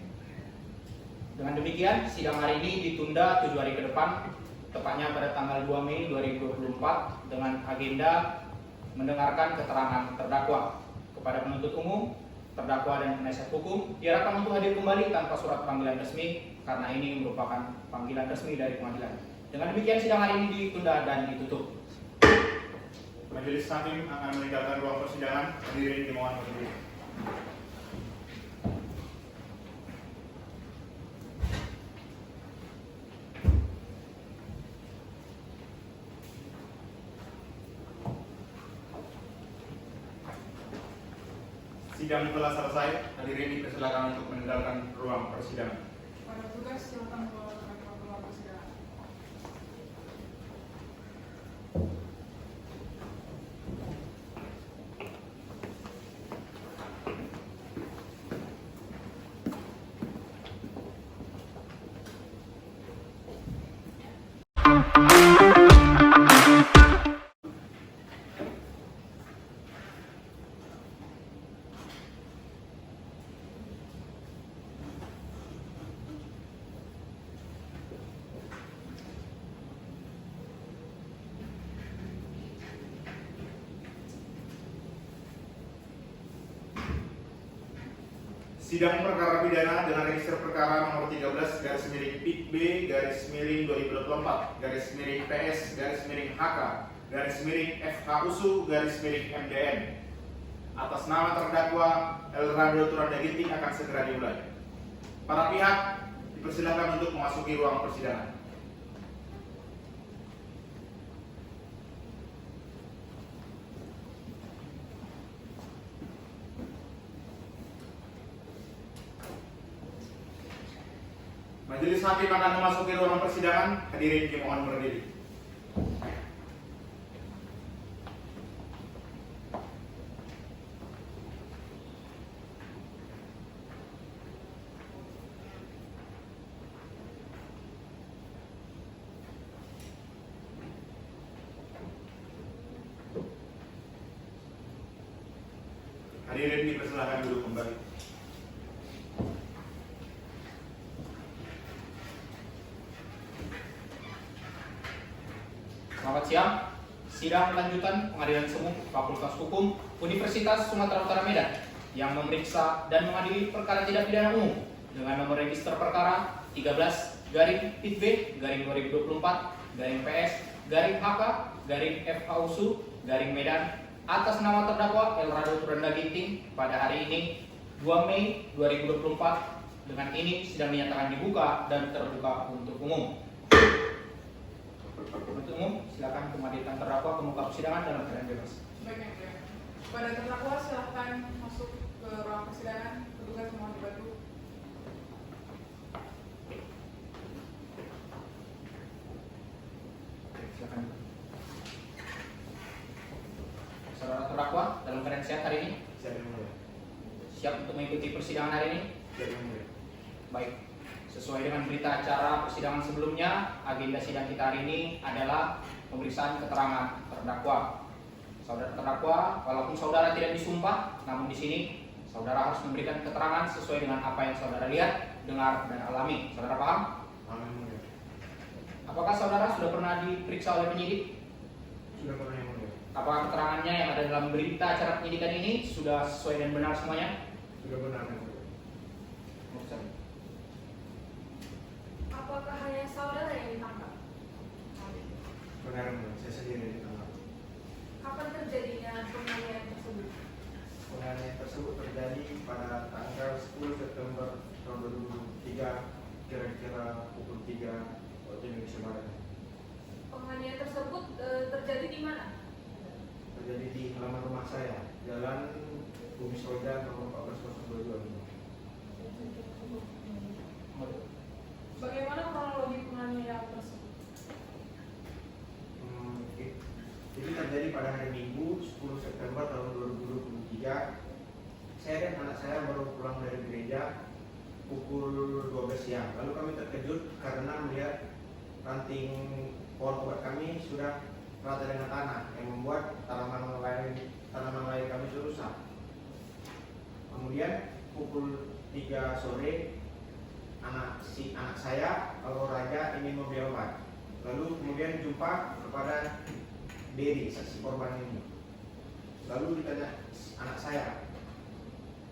Dengan demikian, sidang hari ini ditunda 7 hari ke depan, tepatnya pada tanggal 2 Mei 2024 dengan agenda mendengarkan keterangan terdakwa. Kepada penuntut umum, terdakwa dan penasihat hukum diharapkan untuk hadir kembali tanpa surat panggilan resmi karena ini merupakan panggilan resmi dari pengadilan. Dengan demikian sidang hari ini ditunda dan ditutup. Majelis hakim akan meninggalkan ruang persidangan. Hadirin dimohon berdiri. Sidang telah selesai. Hadirin dipersilakan untuk meninggalkan ruang persidangan. Pada tugas, silakan membawa terdakwa keluar persidangan. Sidang perkara pidana dengan register perkara nomor 13-PB/224/PS/PS/HK/FH-USU/MDN atas nama terdakwa Elrado Turanda Ginting akan segera dimulai. Para pihak dipersilakan untuk memasuki ruang persidangan. Majelis hakim akan memasuki ruang persidangan. Hadirin dimohon berdiri. Hadirin dipersilakan duduk kembali. Selamat siang. Sidang lanjutan Pengadilan Semu Fakultas Hukum Universitas Sumatera Utara Medan yang memeriksa dan mengadili perkara tindak pidana umum dengan nomor register perkara 13-PB/2024/PS/HK/FH-USU/Medan atas nama terdakwa Elrado Turanda Ginting pada hari ini 2 Mei 2024. Dengan ini sidang dinyatakan dibuka dan terbuka untuk umum. Penuntut umum, silakan menghadirkan terdakwa ke muka persidangan dalam keadaan bebas. Baik, yang mulia. Pada terdakwa, silakan masuk ke ruang persidangan. Petugas mohon dibantu. Sehat hari ini? Siap yang mulia. Siap untuk mengikuti persidangan hari ini? Siap yang mulia. Baik, sesuai dengan berita acara persidangan sebelumnya, agenda sidang kita hari ini adalah pemeriksaan keterangan terdakwa. Saudara terdakwa, walaupun saudara tidak disumpah, namun di sini saudara harus memberikan keterangan sesuai dengan apa yang saudara lihat, dengar, dan alami. Saudara paham? Amin yang mulia. Apakah saudara sudah pernah diperiksa oleh penyidik? Sudah pernah yang mulia. Apakah keterangannya yang ada dalam berita acara penyidikan ini sudah sesuai dan benar semuanya? Sudah benar yang mulia. Apakah hanya saudara yang ditangkap? Benar yang mulia. Saya sendiri yang ditangkap. Kapan terjadinya penganiayaan tersebut? Penganiayaan tersebut terjadi pada tanggal 10 September tahun 2003, kira-kira pukul 3 waktu Indonesia Barat. Penganiayaan tersebut terjadi di mana? Terjadi di halaman rumah saya, Jalan Bumi Soja nomor 14022. Bagaimana kronologi penganiayaan tersebut? Itu terjadi pada hari Minggu 10 September tahun 2023. Saya dan anak saya baru pulang dari gereja pukul 12 siang. Lalu kami terkejut karena melihat ranting pohon obat kami sudah rata dengan tanah yang membuat tanaman lain kami rusak. Kemudian pukul 3 sore anak saya kalau Raja ingin membeli obat. Lalu kemudian jumpa kepada Berry, saksi korban ini. Lalu ditanya anak saya,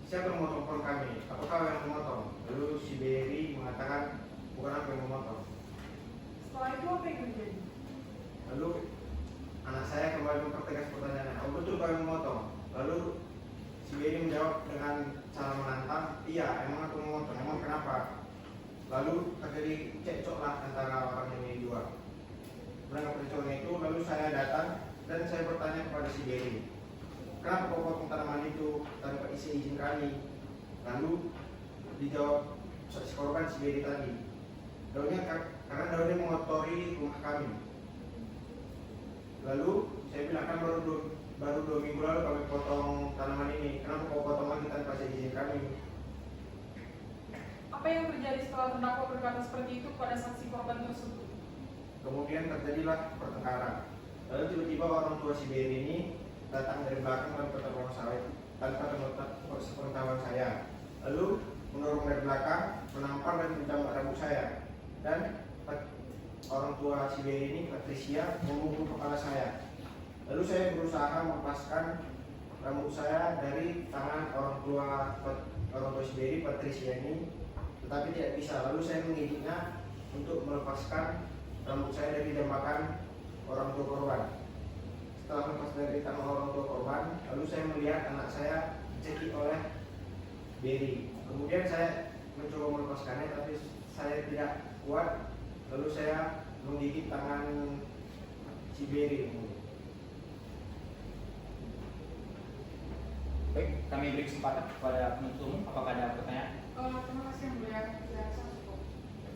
siapa yang memotong pohon kami? Apakah yang memotong? Lalu si Berry mengatakan, bukan aku yang memotong. Setelah itu apa yang terjadi? Lalu anak saya kembali mempertegas pertanyaannya, oh betul kau yang memotong? Lalu si Berry menjawab dengan cara menantang, iya emang aku memotong, emang kenapa? Lalu terjadi cekcoklah antara orang ini dua. Menangkap percobaan itu, lalu saya datang dan saya bertanya kepada si Berry, kenapa kau potong tanaman itu tanpa izin kami? Lalu dijawab saksi korban si Berry tadi, karena daunnya mengotori rumah kami. Lalu saya bilang kan baru 2 minggu lalu kami potong tanaman ini, kenapa kau potong lagi tanpa izin kami? Apa yang terjadi setelah terdakwa berkata seperti itu kepada saksi korban tersebut? Kemudian terjadilah pertengkaran. Lalu tiba-tiba orang tua si Berry ini datang dari belakang tanpa sepengetahuan saya. Lalu mendorong dari belakang, menampar dan mencambak rambut saya. Dan orang tua si Berry ini, Patricia, memukul kepala saya. Lalu saya berusaha melepaskan rambut saya dari tangan orang tua si Berry, Patricia ini, tetapi tidak bisa. Lalu saya mengidiknya untuk melepaskan rambut saya dari jambakan orang tua korban. Setelah lepas dari tangan orang tua korban, lalu saya melihat anak saya dicekik oleh Berry. Kemudian saya mencoba melepaskannya, tapi saya tidak kuat. Lalu saya menggigit tangan si Berry. Baik, kami beri kesempatan kepada penuntut umum. Apakah ada pertanyaan? Terima kasih yang mulia. Saya rasa cukup.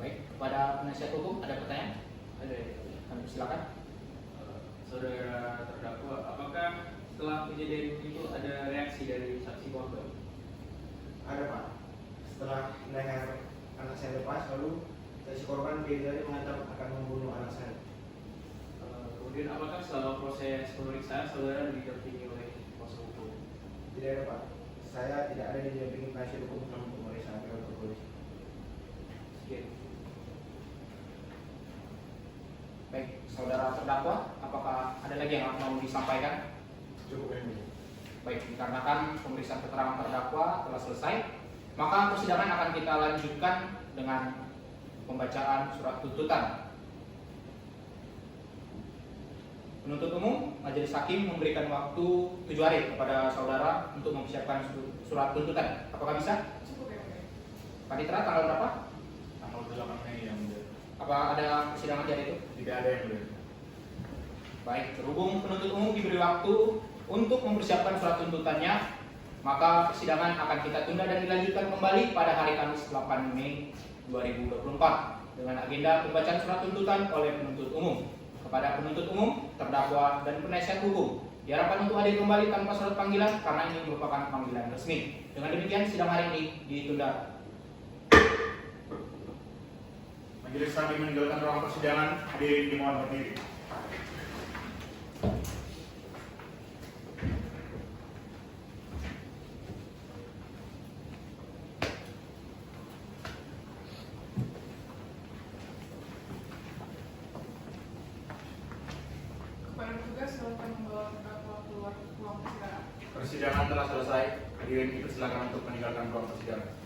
Baik, kepada penasihat hukum ada pertanyaan? Ada. Kami silakan. Saudara terdakwa, apakah setelah kejadian itu ada reaksi dari saksi korban? Ada Pak. Setelah leher anak saya lepas, lalu saksi korban Berry mengancam akan membunuh anak saya. Kemudian apakah selama proses pemeriksaan saudara didampingi oleh kuasa hukum? Tidak ada Pak. Saya tidak ada didampingi penasihat hukum selama pemeriksaan di kantor polisi. Sekian. Baik, saudara terdakwa, apakah ada lagi yang mau disampaikan? Cukup ini. Baik, dikarenakan pemeriksaan keterangan terdakwa telah selesai, maka persidangan akan kita lanjutkan dengan pembacaan surat tuntutan. Penuntut umum, majelis hakim memberikan waktu 7 hari kepada saudara untuk mempersiapkan surat tuntutan. Apakah bisa? Cukup ya, mulia. Panitera tanggal berapa? Tanggal 8 Mei yang mulia. Apa ada persidangan di hari itu? Tidak ada yang mulia. Baik, berhubung penuntut umum diberi waktu untuk mempersiapkan surat tuntutannya, maka persidangan akan kita tunda dan dilanjutkan kembali pada hari Kamis 8 Mei 2024 dengan agenda pembacaan surat tuntutan oleh penuntut umum kepada penuntut umum, terdakwa, dan penasihat hukum. Diharapkan untuk hadir kembali tanpa surat panggilan karena ini merupakan panggilan resmi. Dengan demikian sidang hari ini ditunda. Majelis Hakim meninggalkan ruang persidangan. Hadirin dimohon berdiri. Kepada petugas, silakan membawa terdakwa keluar ruang persidangan. Persidangan telah selesai. Hadirin dipersilakan untuk meninggalkan ruang persidangan.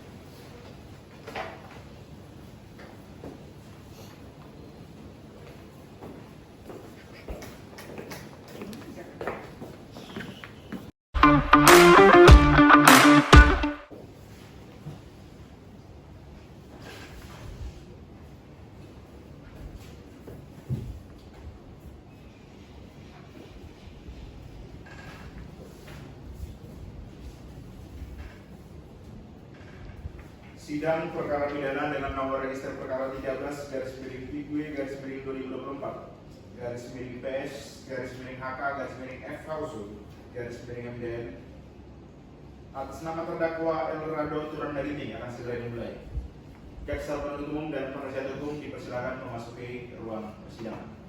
Sidang perkara pidana dengan nomor register perkara 13/2024/PS/HK/FHUSU/MDN atas nama terdakwa Elrado Turandagini akan segera dimulai. Jaksa penuntut umum dan penasihat hukum dipersilakan memasuki ruang persidangan.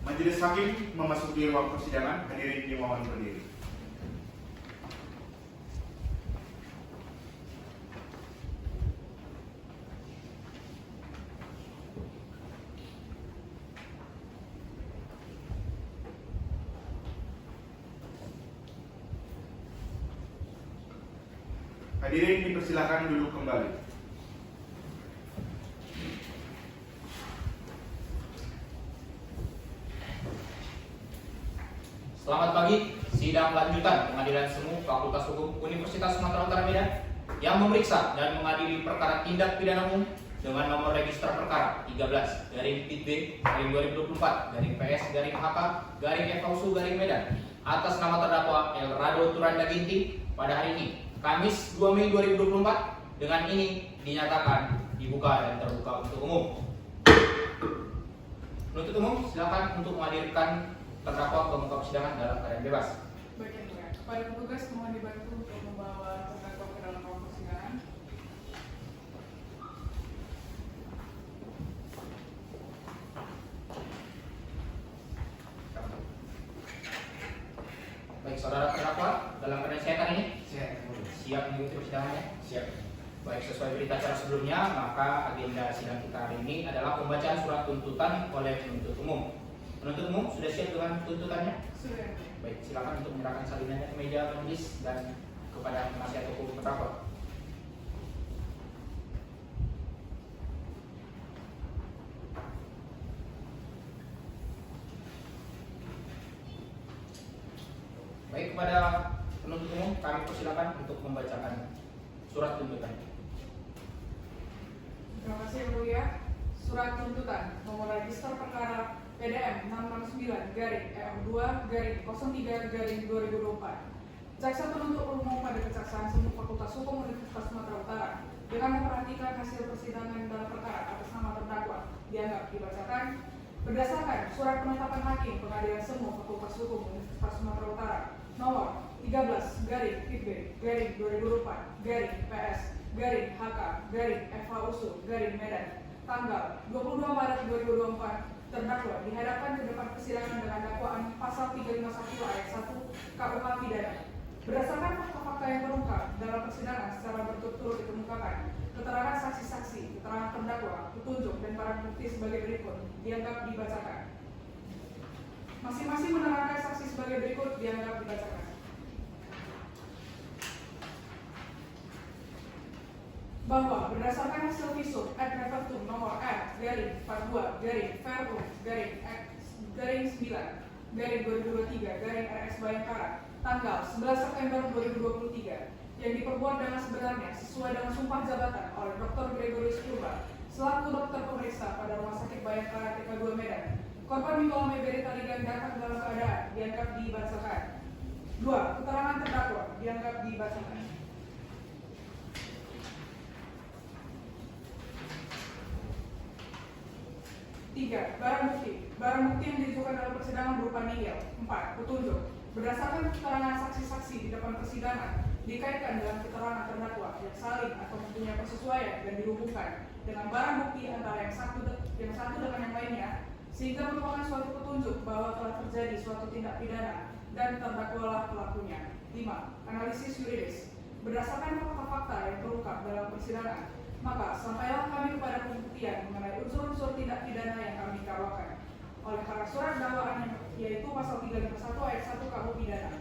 Majelis Hakim memasuki ruang persidangan. Hadirin dimohon berdiri. Hadirin dipersilakan duduk kembali. Selamat pagi, sidang lanjutan Pengadilan Semu Fakultas Hukum Universitas Sumatera Utara Medan yang memeriksa dan mengadili perkara tindak pidana umum dengan nomor register perkara 13/PIT/2024/PS/HK/FHUSU/Medan atas nama terdakwa Elrado Turandagini pada hari ini, Kamis 2 Mei 2024, dengan ini dinyatakan dibuka dan terbuka untuk umum. Penuntut umum silakan untuk menghadirkan terdakwa ke muka persidangan dalam keadaan bebas. Baik, Yang Mulia. Kepada petugas, mohon dibantu untuk membawa terdakwa ke dalam ruang persidangan. Baik, saudara terdakwa, dalam keadaan sehat hari ini? Siap mengikuti persidangannya? Siap. Baik, sesuai berita acara sebelumnya, maka agenda sidang kita hari ini adalah pembacaan surat tuntutan oleh penuntut umum. Penuntut umum sudah siap dengan tuntutannya? Sudah, Yang Mulia. Baik, silakan untuk menyerahkan salinannya ke meja majelis dan kepada penasihat hukum terdakwa. Baik, kepada penuntut umum kami persilakan untuk membacakan surat tuntutan. Terima kasih, Yang Mulia. Surat tuntutan nomor register perkara PDM 669-M2-03-2024. Jaksa penuntut umum pada Kejaksaan Semu Fakultas Hukum Universitas Sumatera Utara dengan memperhatikan hasil persidangan dalam perkara atas nama terdakwa dianggap dibacakan berdasarkan surat penetapan hakim Pengadilan Semu Fakultas Hukum Universitas Sumatera Utara nomor 13/PS/HK/FHUSU/Medan tanggal 22 Maret 2024, terdakwa dihadapkan ke depan persidangan dengan dakwaan pasal 351 ayat 1 KUH pidana. Berdasarkan fakta-fakta yang terungkap dalam persidangan secara berturut-turut dikemukakan, keterangan saksi-saksi, keterangan terdakwa, petunjuk dan barang bukti sebagai berikut dianggap dibacakan. Masing-masing menerangkan saksi sebagai berikut dianggap dibacakan. Bahwa berdasarkan hasil visum ad repertum nomor F/Verum-9/2023/RS Bayangkara tanggal 11 September 2023 yang diperbuat dengan sebenarnya sesuai dengan sumpah jabatan oleh Dr. Gregorius Purba selaku dokter pemeriksa pada Rumah Sakit Bayangkara TK2 Medan. Korban Nicola Meberi Taligan datang dalam keadaan dianggap dibacakan. 2. Keterangan terdakwa dianggap dibacakan. 3. Barang bukti. Barang bukti yang diajukan dalam persidangan berupa nihil. 4. Petunjuk. Berdasarkan keterangan saksi-saksi di depan persidangan, dikaitkan dengan keterangan terdakwa yang saling atau mempunyai persesuaian dan dihubungkan dengan barang bukti antara yang satu dengan yang lainnya, sehingga merupakan suatu petunjuk bahwa telah terjadi suatu tindak pidana dan terdakwalah pelakunya. 5. Analisis yuridis. Berdasarkan fakta-fakta yang terungkap dalam persidangan, maka sampailah kami kepada pembuktian mengenai unsur-unsur tindak pidana yang kami dakwakan. Oleh karena surat dakwaan yaitu pasal 351 ayat 1 KUH pidana,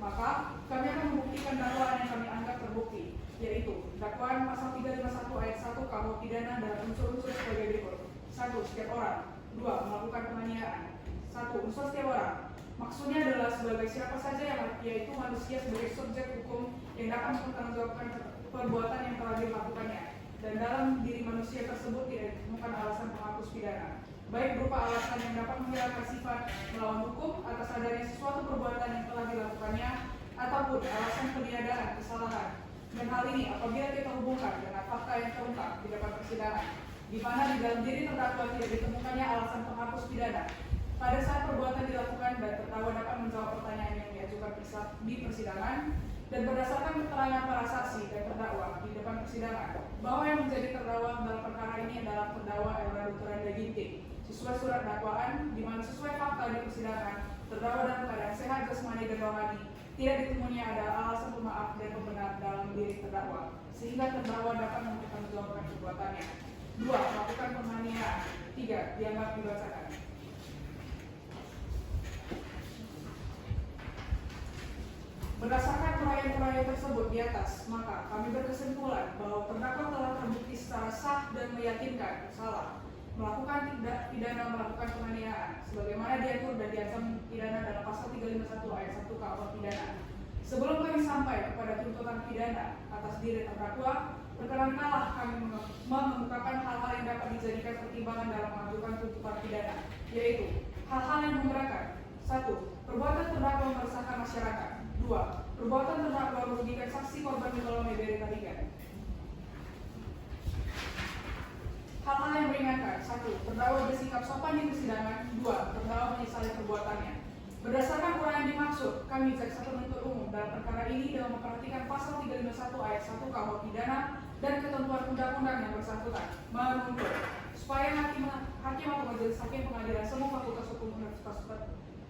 maka kami akan membuktikan dakwaan yang kami anggap terbukti, yaitu dakwaan pasal 351 ayat 1 KUH pidana dalam unsur-unsur sebagai berikut. 1. Setiap orang. 2. Melakukan penganiayaan. 1. Unsur setiap orang. Maksudnya adalah sebagai siapa saja yang yaitu manusia sebagai subjek hukum yang dapat mempertanggungjawabkan perbuatan yang telah dilakukannya, dan dalam diri manusia tersebut tidak ditemukan alasan penghapus pidana, baik berupa alasan yang dapat menghilangkan sifat melawan hukum atas adanya sesuatu perbuatan yang telah dilakukannya, ataupun alasan peniadaan kesalahan. Dan hal ini apabila kita hubungkan dengan fakta yang terungkap di depan persidangan, di mana di dalam diri terdakwa tidak ditemukannya alasan penghapus pidana pada saat perbuatan dilakukan, dan terdakwa dapat menjawab pertanyaan yang diajukan di persidangan, dan berdasarkan keterangan para saksi dan terdakwa di depan persidangan, bahwa yang menjadi terdakwa dalam perkara ini adalah terdakwa Elradu Turanda Ginting, sesuai surat dakwaan, di mana sesuai fakta di persidangan, terdakwa dalam keadaan sehat jasmani dan rohani, tidak ditemuinya ada alasan pemaaf dan pembenar dalam diri terdakwa, sehingga terdakwa dapat mempertanggungjawabkan perbuatannya. 2. Melakukan penganiayaan. 3. Dianggap dibacakan. Berdasarkan uraian-uraian tersebut di atas, maka kami berkesimpulan bahwa terdakwa telah terbukti secara sah dan meyakinkan bersalah melakukan tindak pidana melakukan penganiayaan sebagaimana diatur dan diancam pidana dalam pasal 351 ayat 1 KUH pidana. Sebelum kami sampai kepada tuntutan pidana atas diri terdakwa, perkenankanlah kami mengemukakan hal-hal yang dapat dijadikan pertimbangan dalam mengajukan tuntutan pidana, yaitu hal-hal yang memberatkan. 1. Perbuatan terdakwa meresahkan masyarakat. 2. Perbuatan terdakwa merugikan saksi korban mengalami derita ringan. Hal-hal yang meringankan. 1. Terdakwa bersikap sopan di persidangan. 2. Terdakwa menyesali perbuatannya. Berdasarkan uraian dimaksud, kami jaksa penuntut umum dalam perkara ini dengan memperhatikan pasal 351 ayat 1 KUH pidana dan ketentuan undang-undang yang bersangkutan, menuntut supaya hakim atau majelis hakim pengadilan semua fakultas hukum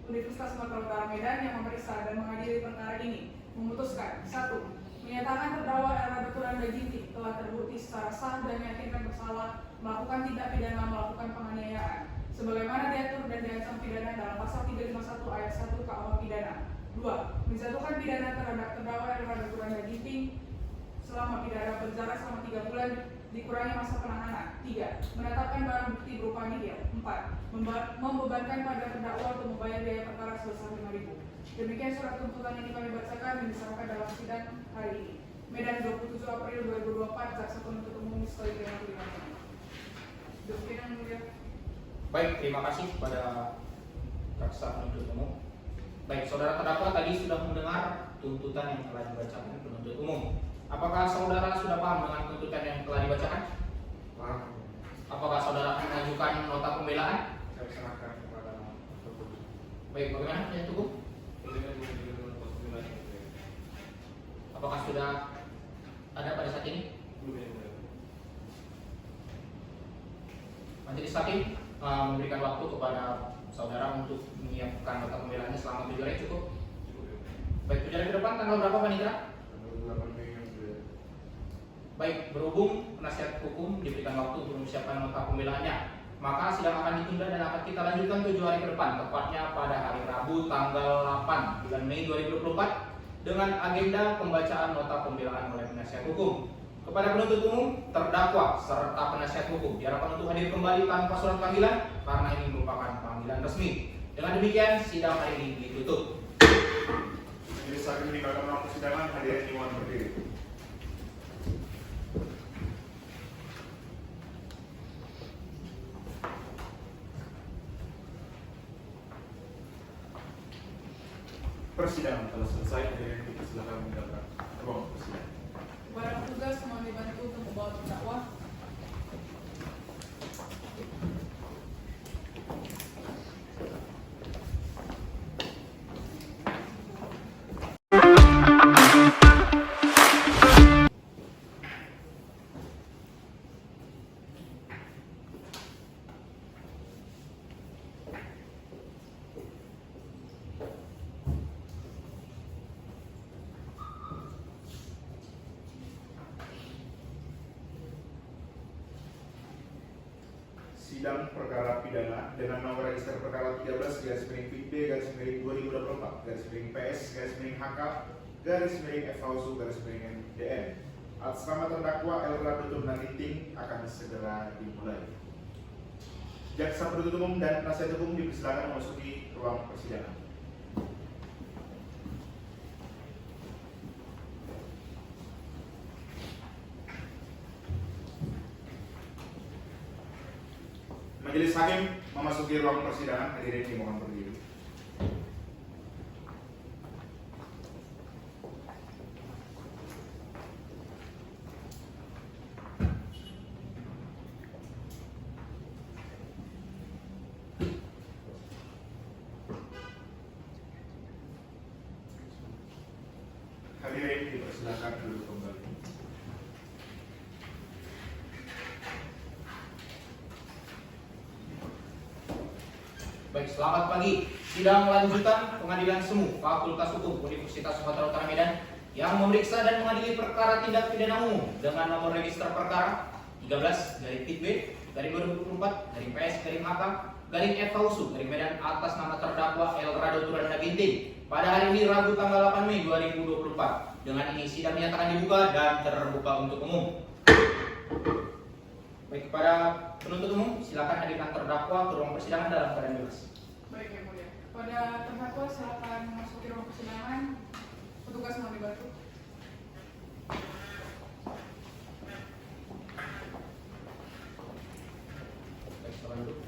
Universitas Sumatera Utara Medan yang memeriksa dan mengadili perkara ini memutuskan. 1. Menyatakan terdakwa Elradu Turanda Ginting telah terbukti secara sah dan meyakinkan bersalah melakukan tindak pidana melakukan penganiayaan sebagaimana diatur dan diancam pidana dalam pasal 351 ayat 1 KUH pidana. 2. Menjatuhkan pidana terhadap terdakwa Elradu Turanda Ginting selama pidana penjara selama 3 bulan dikurangi masa penahanan. 3. Menetapkan barang bukti berupa nihil. 4. Membebankan pada terdakwa untuk membayar biaya perkara sebesar 5.000. Demikian surat tuntutan yang kami bacakan dan diserahkan dalam sidang hari ini. Medan 27 April 2024, Jaksa Penuntut Umum sekali dengan terima. Demikian yang mulia. Baik, terima kasih kepada Jaksa Penuntut Umum. Baik, saudara terdakwa tadi sudah mendengar tuntutan yang telah dibacakan penuntut umum. Apakah saudara sudah paham dengan tuntutan yang telah dibacakan? Paham. Apakah saudara akan mengajukan nota pembelaan? Saya serahkan kepada Bapak. Baik, bagaimana yang cukup? Apakah sudah ada pada saat ini? Majelis hakim memberikan waktu kepada saudara untuk menyiapkan nota pembelaannya selama 7 hari cukup? Baik, 7 hari ke depan tanggal berapa Panitra? Baik, berhubung penasihat hukum diberikan waktu untuk mempersiapkan nota pembelaannya, maka sidang akan ditunda dan akan kita lanjutkan 7 hari ke depan, tepatnya pada hari Rabu tanggal 8 bulan Mei 2024 dengan agenda pembacaan nota pembelaan oleh penasihat hukum. Kepada penuntut umum, terdakwa serta penasihat hukum diharapkan untuk hadir kembali tanpa surat panggilan karena ini merupakan panggilan resmi. Dengan demikian, sidang hari ini ditutup. Majelis hakim meninggalkan ruang persidangan, hadirin dimohon berdiri. Persidangan telah selesai, hadirin dipersilakan meninggalkan ruang persidangan. Kepada petugas mohon dibantu untuk membawa terdakwa. sidang perkara pidana dengan nomor register perkara 13/PB/2024/PS/2/FHUSU/MDN atas nama terdakwa Elrado Turna Ginting akan segera dimulai. Jaksa penuntut umum dan penasihat hukum dipersilakan memasuki ruang persidangan. Majelis Hakim memasuki ruang persidangan. Hadirin dimohon berdiri. Hadirin dipersilakan duduk kembali. Baik, selamat pagi. Sidang lanjutan Pengadilan Semu Fakultas Hukum Universitas Sumatera Utara Medan yang memeriksa dan mengadili perkara tindak pidana umum dengan nomor register perkara 13/PB/2024/PS/HK/FHUSU/Medan atas nama terdakwa Elrado Turna Ginting pada hari ini Rabu tanggal 8 Mei 2024. Dengan ini sidang dinyatakan dibuka dan terbuka untuk umum. Baik, kepada penuntut umum, silakan hadirkan terdakwa ke ruang persidangan dalam keadaan bebas. Baik, Yang Mulia. Pada terdakwa silakan memasuki ruang persidangan. Petugas mohon dibantu. Baik, silakan duduk.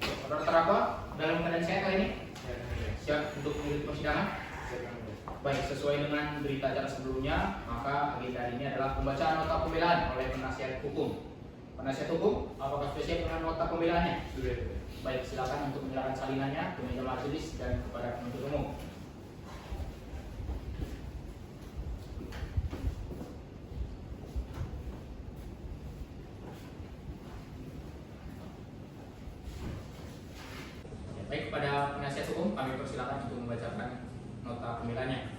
Saudara terdakwa, dalam keadaan sehat hari ini? Siap untuk mengikuti persidangan? Baik, sesuai dengan berita acara sebelumnya, maka agenda hari ini adalah pembacaan nota pembelaan oleh penasihat hukum. Penasihat hukum, apakah sudah siap dengan nota pembelaannya? Sudah. Baik, silakan untuk menyerahkan salinannya ke meja majelis dan kepada penuntut umum. Baik, kepada penasihat hukum, kami persilakan untuk membacakan nota pembelaannya.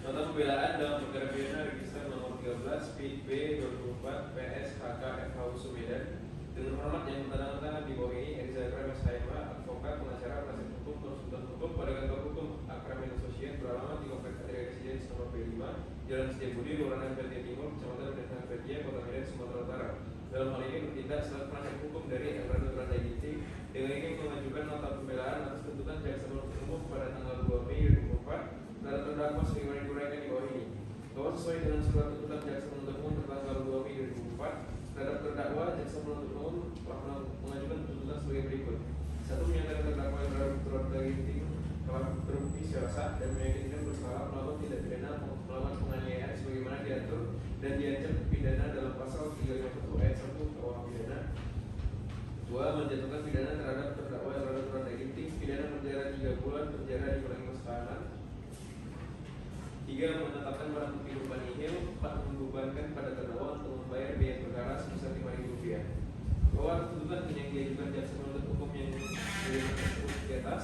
Nota pembelaan dalam perkara pidana register nomor 13/PB/2024/PS/HK/FHUSU/Medan dengan hormat yang bertanda-tangan di bawah ini Eza Akram Saima, advokat, pengacara, penasihat hukum, konsultan hukum pada kantor hukum Akram Associates beralamat di Kompleks Area Residence nomor B5, Jalan Setiabudi, Kelurahan Vertia Timur, Kecamatan Medan Vertia, Kota Medan, Sumatera Utara. Dalam hal ini bertindak selaku penasihat hukum dari Elrado Turna Ginting dengan ingin mengajukan nota pembelaan atas tuntutan jaksa penuntut umum pada tanggal 2 Mei 2024 terhadap terdakwa sebagaimana diuraikan di bawah ini, bahwa sesuai dengan surat tuntutan jaksa penuntut umum tertanggal 2 Mei 2024 terhadap terdakwa, jaksa penuntut umum telah mengajukan tuntutan sebagai berikut. 1. Menyatakan terdakwa Elrado Turna Ginting telah terbukti secara sah dan meyakinkan bersalah melakukan tindak pidana melakukan penganiayaan sebagaimana diatur dan diancam pidana dalam pasal 351 ayat 1 KUH pidana. 2. Menjatuhkan pidana terhadap terdakwa Elrado Turna Ginting pidana penjara 3 bulan penjara dikurangi masa tahanan. 3. Menetapkan barang bukti beban nihil. 4. Membebankan pada terdakwa untuk membayar biaya perkara sebesar Rp5.000. Bahwa tuntutan yang diajukan jaksa penuntut umum yang tersebut di atas,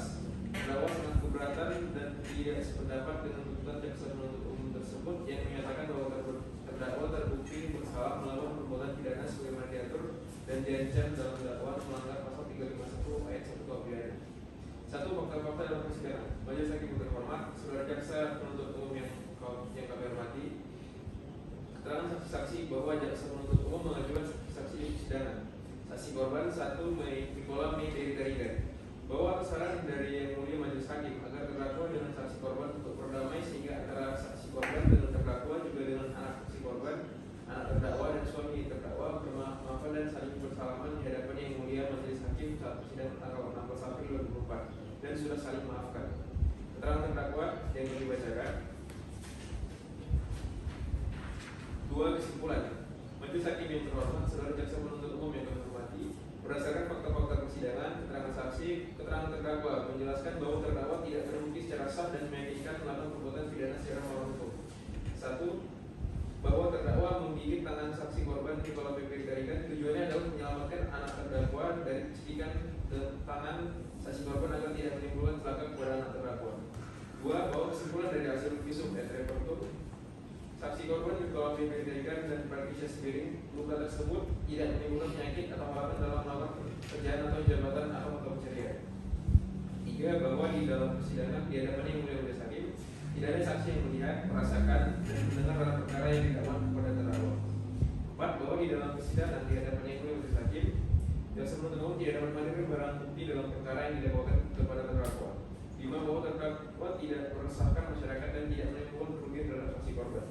terdakwa sangat keberatan dan tidak sependapat dengan tuntutan jaksa penuntut umum tersebut yang menyatakan bahwa terdakwa terbukti bersalah melakukan perbuatan pidana sebagaimana diatur dan diancam dalam dakwaan melanggar pasal 351 ayat 1 KUH pidana. 1. Fakta-fakta dalam persidangan. Majelis Hakim terhormat, saudara jaksa penuntut umum yang kami hormati, keterangan saksi-saksi bahwa jaksa penuntut umum mengajukan saksi di persidangan. Saksi korban 1 Mei Nicola Mei dari Tarigan, bahwa atas saran dari Yang Mulia Majelis Hakim agar terdakwa dengan saksi korban untuk berdamai sehingga antara saksi korban dengan terdakwa juga dengan anak saksi korban, anak terdakwa dan suami terdakwa bermaafan dan saling bersalaman di hadapan Yang Mulia Majelis Hakim saat persidangan tanggal 16 April 2024 dan sudah saling memaafkan. Keterangan terdakwa yang dibacakan. 2. Kesimpulan. Majelis Hakim yang terhormat, saudara jaksa penuntut umum yang kami hormati, berdasarkan fakta-fakta persidangan, keterangan saksi, keterangan terdakwa menjelaskan bahwa terdakwa tidak terbukti secara sah dan meyakinkan melakukan perbuatan pidana secara melawan hukum. 1. Bahwa terdakwa menggigit tangan saksi korban Nicola PP Tarigan tujuannya adalah menyelamatkan anak terdakwa dari cekikan ke tangan saksi korban agar tidak menimbulkan celaka kepada anak terdakwa. 2. Bahwa kesimpulan dari hasil visum et repertum saksi korban juga memperhatikan dan Patricia sendiri luka tersebut tidak menimbulkan penyakit atau hambatan dalam melakukan pekerjaan atau jabatan atau mata pencarian. 3. Bahwa di dalam persidangan di hadapan yang mulia majelis hakim tidak ada saksi yang melihat, merasakan, dan mendengar dalam perkara yang didakwa kepada terdakwa. 4. Bahwa di dalam persidangan di hadapan yang mulia majelis hakim jaksa penuntut umum tidak dapat menghadirkan barang bukti dalam perkara yang didakwakan kepada terdakwa. 5. Bahwa terdakwa tidak meresahkan masyarakat dan tidak menimbulkan kerugian terhadap saksi korban.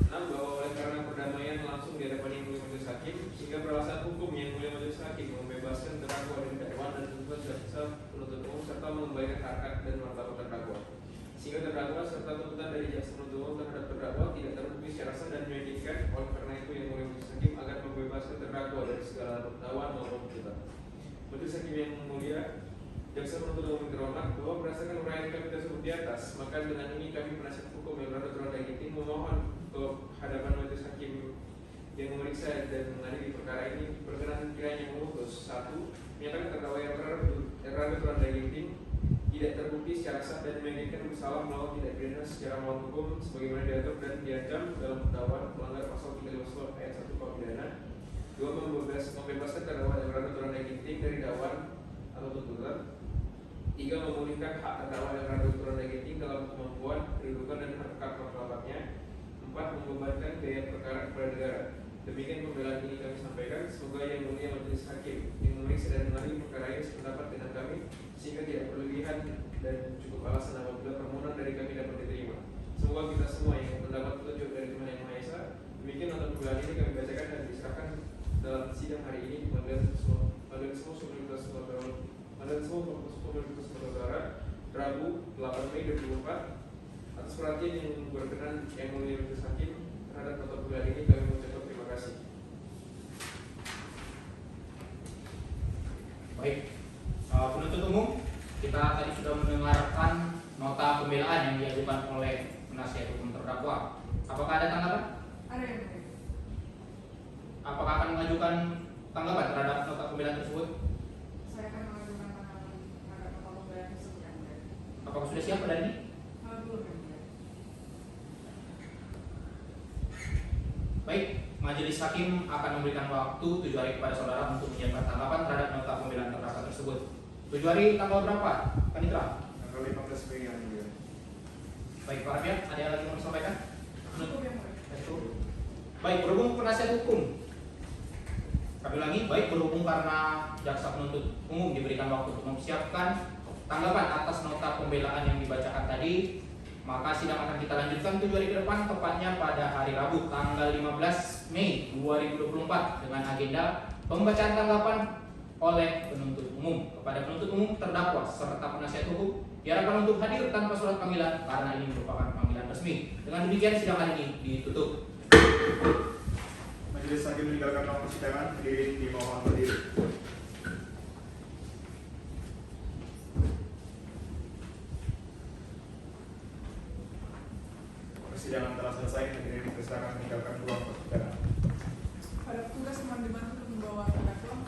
6. Bahwa oleh karena perdamaian langsung di hadapan yang mulia majelis hakim sehingga beralasan hukum yang mulia majelis hakim membebaskan terdakwa dari dakwaan dan tuntutan jaksa penuntut umum serta mengembalikan harkat dan martabat terdakwa, sehingga terdakwa serta tuntutan dari jaksa penuntut umum terhadap terdakwa tidak terbukti secara sah dan meyakinkan. Oleh karena itu yang mulia majelis hakim agar membebaskan terdakwa dari segala dakwaan maupun tuntutan. Majelis hakim yang mulia, jaksa penuntut umum yang terhormat, bahwa berdasarkan uraian kami tersebut di atas, maka dengan ini kami penasihat hukum yang berada Turanda Ginting memohon ke hadapan majelis hakim yang memeriksa dan mengadili perkara ini berkenan kiranya memutus: 1. Menyatakan terdakwa yang Erlangga Turanda Ginting tidak terbukti secara sah dan meyakinkan bersalah melakukan tindak pidana secara melawan hukum sebagaimana diatur dan diancam dalam dakwaan melanggar pasal 351 ayat 1 KUH pidana. 2. Membebaskan terdakwa Erlangga Turanda Ginting dari dakwaan atau tuntutan. 3. Memulihkan hak terdakwa Erlangga Turanda Ginting dalam kemampuan, kedudukan dan hak martabatnya. 4. Membebankan biaya perkara kepada negara. Demikian pembelaan ini kami sampaikan. Semoga yang mulia majelis hakim yang memeriksa dan mengadili perkara ini sependapat dengan kami sehingga tidak berlebihan dan cukup alasan apabila permohonan dari kami dapat diterima. Semoga kita semua yang mendapat petunjuk dari Tuhan Yang Maha Esa. Demikian untuk pembelaan ini kami bacakan dan diserahkan dalam sidang hari ini di Majelis semua Saudara Rabu 8 Mei 2024. Atas perhatian yang berkenan yang mulia majelis hakim terhadap nota pembelaan ini kami mengucapkan terima kasih. Baik, penuntut umum, kita tadi sudah mendengarkan nota pembelaan yang diajukan oleh penasihat hukum terdakwa. Apakah ada tanggapan? Ada yang mulia. Apakah akan mengajukan tanggapan terhadap nota pembelaan tersebut? Saya akan mengajukan tanggapan terhadap nota pembelaan tersebut yang mulia. Apakah sudah siap pada ini? Belum yang mulia. Baik, majelis hakim akan memberikan waktu 7 hari kepada saudara untuk menyiapkan tanggapan terhadap nota pembelaan terdakwa tersebut. 7 hari tanggal berapa, Panitra? Tanggal 15 Mei yang mulia. Baik, Pak Rafiat, ada yang lagi mau disampaikan? Cukup yang mulia. Baik, berhubung penasihat hukum. Kami lagi, baik berhubung karena jaksa penuntut umum diberikan waktu untuk mempersiapkan tanggapan atas nota pembelaan yang dibacakan tadi, maka sidang akan kita lanjutkan 7 hari ke depan, tepatnya pada hari Rabu tanggal 15 Mei 2024 dengan agenda pembacaan tanggapan oleh penuntut umum kepada penuntut umum, terdakwa serta penasihat hukum diharapkan untuk hadir tanpa surat panggilan karena ini merupakan panggilan resmi. Dengan demikian sidang hari ini ditutup. Majelis hakim meninggalkan ruang persidangan, hadirin dimohon berdiri. Persidangan telah selesai, hadirin dipersilakan meninggalkan ruang persidangan. Pada petugas mohon dibantu untuk membawa terdakwa.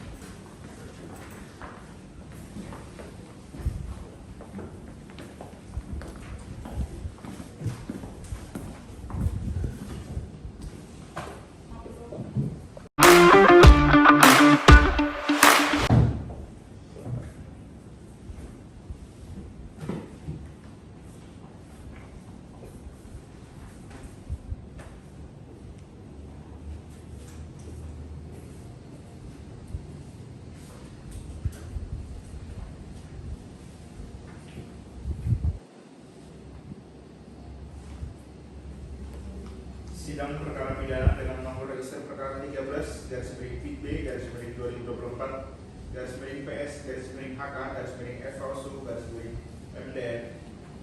Sidang perkara pidana dengan nomor register perkara 13/2024/20PS/PS/MD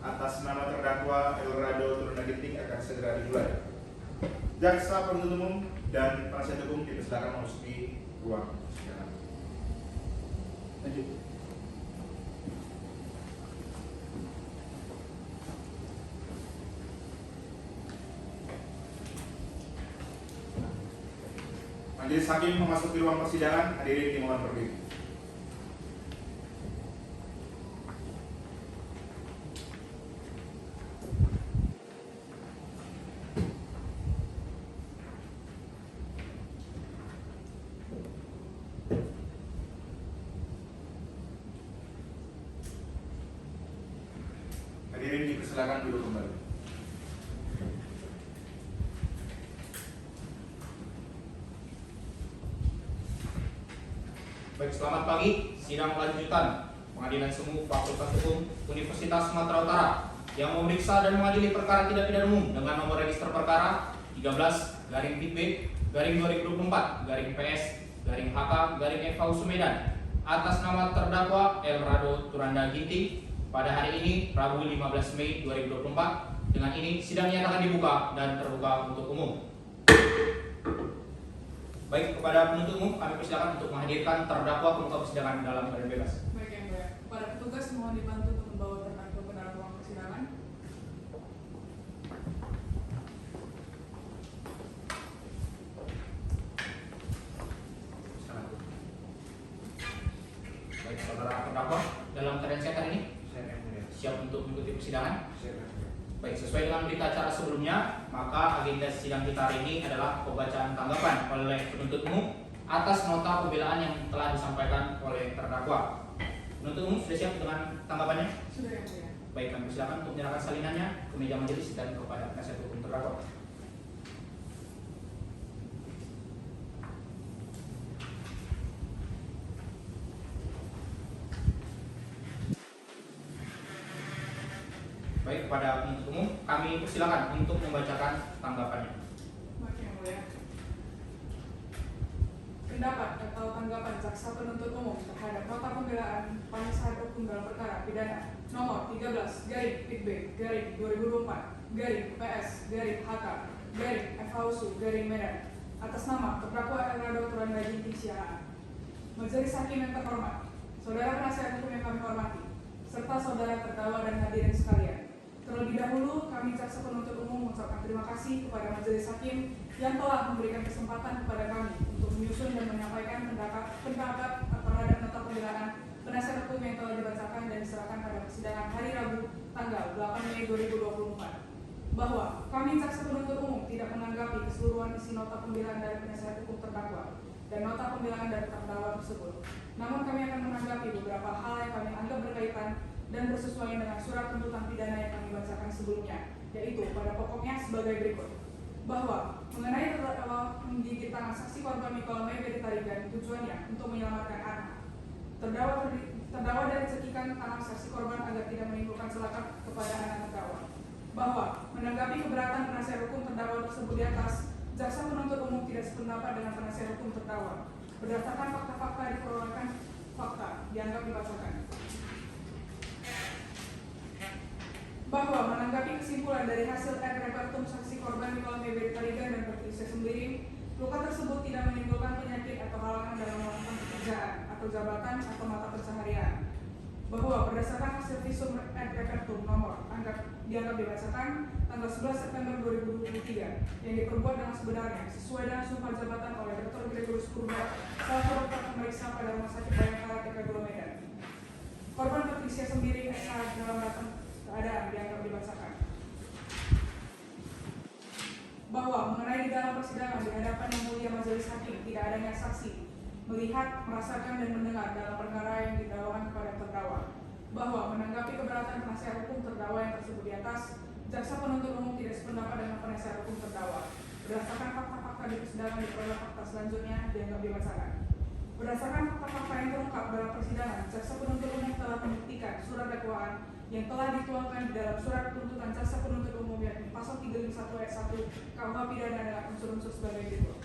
atas nama terdakwa Elrado Turanda Ginting akan segera dimulai. Jaksa penuntut umum dan penasihat hukum dipersilakan memasuki ruang persidangan. Lanjut. Majelis hakim memasuki ruang persidangan, hadirin dimohon berdiri. Silakan duduk kembali. Baik, selamat pagi. Sidang lanjutan Pengadilan Semu Fakultas Hukum Universitas Sumatera Utara yang memeriksa dan mengadili perkara tindak pidana umum dengan nomor register perkara 13-PB-2024-PS-HK-FH Medan atas nama terdakwa Elrado Turanda Ginting pada hari ini Rabu 15 Mei 2024. Dengan ini sidang nyatakan dibuka dan terbuka untuk umum. Baik, kepada penuntut umum kami persilakan untuk menghadirkan terdakwa ke muka persidangan dalam keadaan bebas. Baik yang mulia. Kepada petugas mohon dibantu untuk membawa terdakwa ke dalam ruang persidangan. Silakan. Baik, saudara terdakwa dalam keadaan sehat hari ini siap untuk mengikuti persidangan. Baik, sesuai dengan berita acara sebelumnya, maka agenda sidang kita hari ini adalah pembacaan tanggapan oleh penuntut umum atas nota pembelaan yang telah disampaikan oleh terdakwa. Penuntut umum sudah siap dengan tanggapannya? Sudah yang mulia. Baik, kami silakan untuk menyerahkan salinannya ke meja majelis dan kepada penasihat hukum terdakwa. Baik, kepada penuntut umum kami persilakan untuk membacakan tanggapannya. Baik yang mulia. Pendapat atau tanggapan jaksa penuntut umum terhadap nota pembelaan penasihat hukum dalam perkara pidana nomor 13-PB-2024-PS-HK-FH atas nama terdakwa Elrado Turanda Ginting Siahaan. Majelis hakim yang terhormat, saudara penasihat hukum yang kami hormati, serta saudara terdakwa dan hadirin sekalian. Terlebih dahulu, kami jaksa penuntut umum mengucapkan terima kasih kepada majelis hakim yang telah memberikan kesempatan kepada kami untuk menyusun dan menyampaikan pendapat terhadap nota pembelaan penasihat hukum yang telah dibacakan dan diserahkan pada persidangan hari Rabu tanggal 8 Mei 2024. Bahwa kami jaksa penuntut umum tidak menanggapi keseluruhan isi nota pembelaan dari penasihat hukum terdakwa dan nota pembelaan dari terdakwa tersebut. Namun kami akan menanggapi beberapa hal yang kami anggap berkaitan dan bersesuaian dengan surat tuntutan pidana yang kami bacakan sebelumnya, yaitu pada pokoknya sebagai berikut. Bahwa mengenai terdakwa menggigit tangan saksi korban Mikola Mebet Tarigan tujuannya untuk menyelamatkan anak. Terdakwa dari cekikan tangan saksi korban agar tidak menimbulkan celaka kepada anak terdakwa. Bahwa menanggapi keberatan penasihat hukum terdakwa tersebut di atas, jaksa penuntut umum tidak sependapat dengan penasihat hukum terdakwa. Berdasarkan fakta-fakta diperolehkan fakta dianggap dibacakan. Bahwa menanggapi kesimpulan dari hasil ad repertum saksi korban Mikola Mebet Tarigan dan Patricia Sembiring, luka tersebut tidak menimbulkan penyakit atau halangan dalam melakukan pekerjaan atau jabatan atau mata pencaharian. Bahwa berdasarkan hasil visum ad repertum nomor dianggap dibacakan tanggal 11 September 2023 yang diperbuat dengan sebenarnya sesuai dengan sumpah jabatan oleh Dr. Gregorius Purba selaku dokter pemeriksa pada Rumah Sakit Bayangkara TK2 Medan. Korban Patricia Sembiring SH dalam keadaan dianggap dibacakan. Bahwa mengenai di dalam persidangan di hadapan yang mulia majelis hakim tidak adanya saksi melihat, merasakan dan mendengar dalam perkara yang didakwakan kepada terdakwa. Bahwa menanggapi keberatan penasihat hukum terdakwa yang tersebut di atas, jaksa penuntut umum tidak sependapat dengan penasihat hukum terdakwa. Berdasarkan fakta-fakta di persidangan diperoleh fakta selanjutnya dianggap dibacakan. Berdasarkan fakta-fakta yang terungkap dalam persidangan, jaksa penuntut umum telah membuktikan surat dakwaan yang telah dituangkan di dalam surat tuntutan jaksa penuntut umum yakni pasal 351 ayat 1 KUH pidana dengan unsur-unsur sebagai berikut.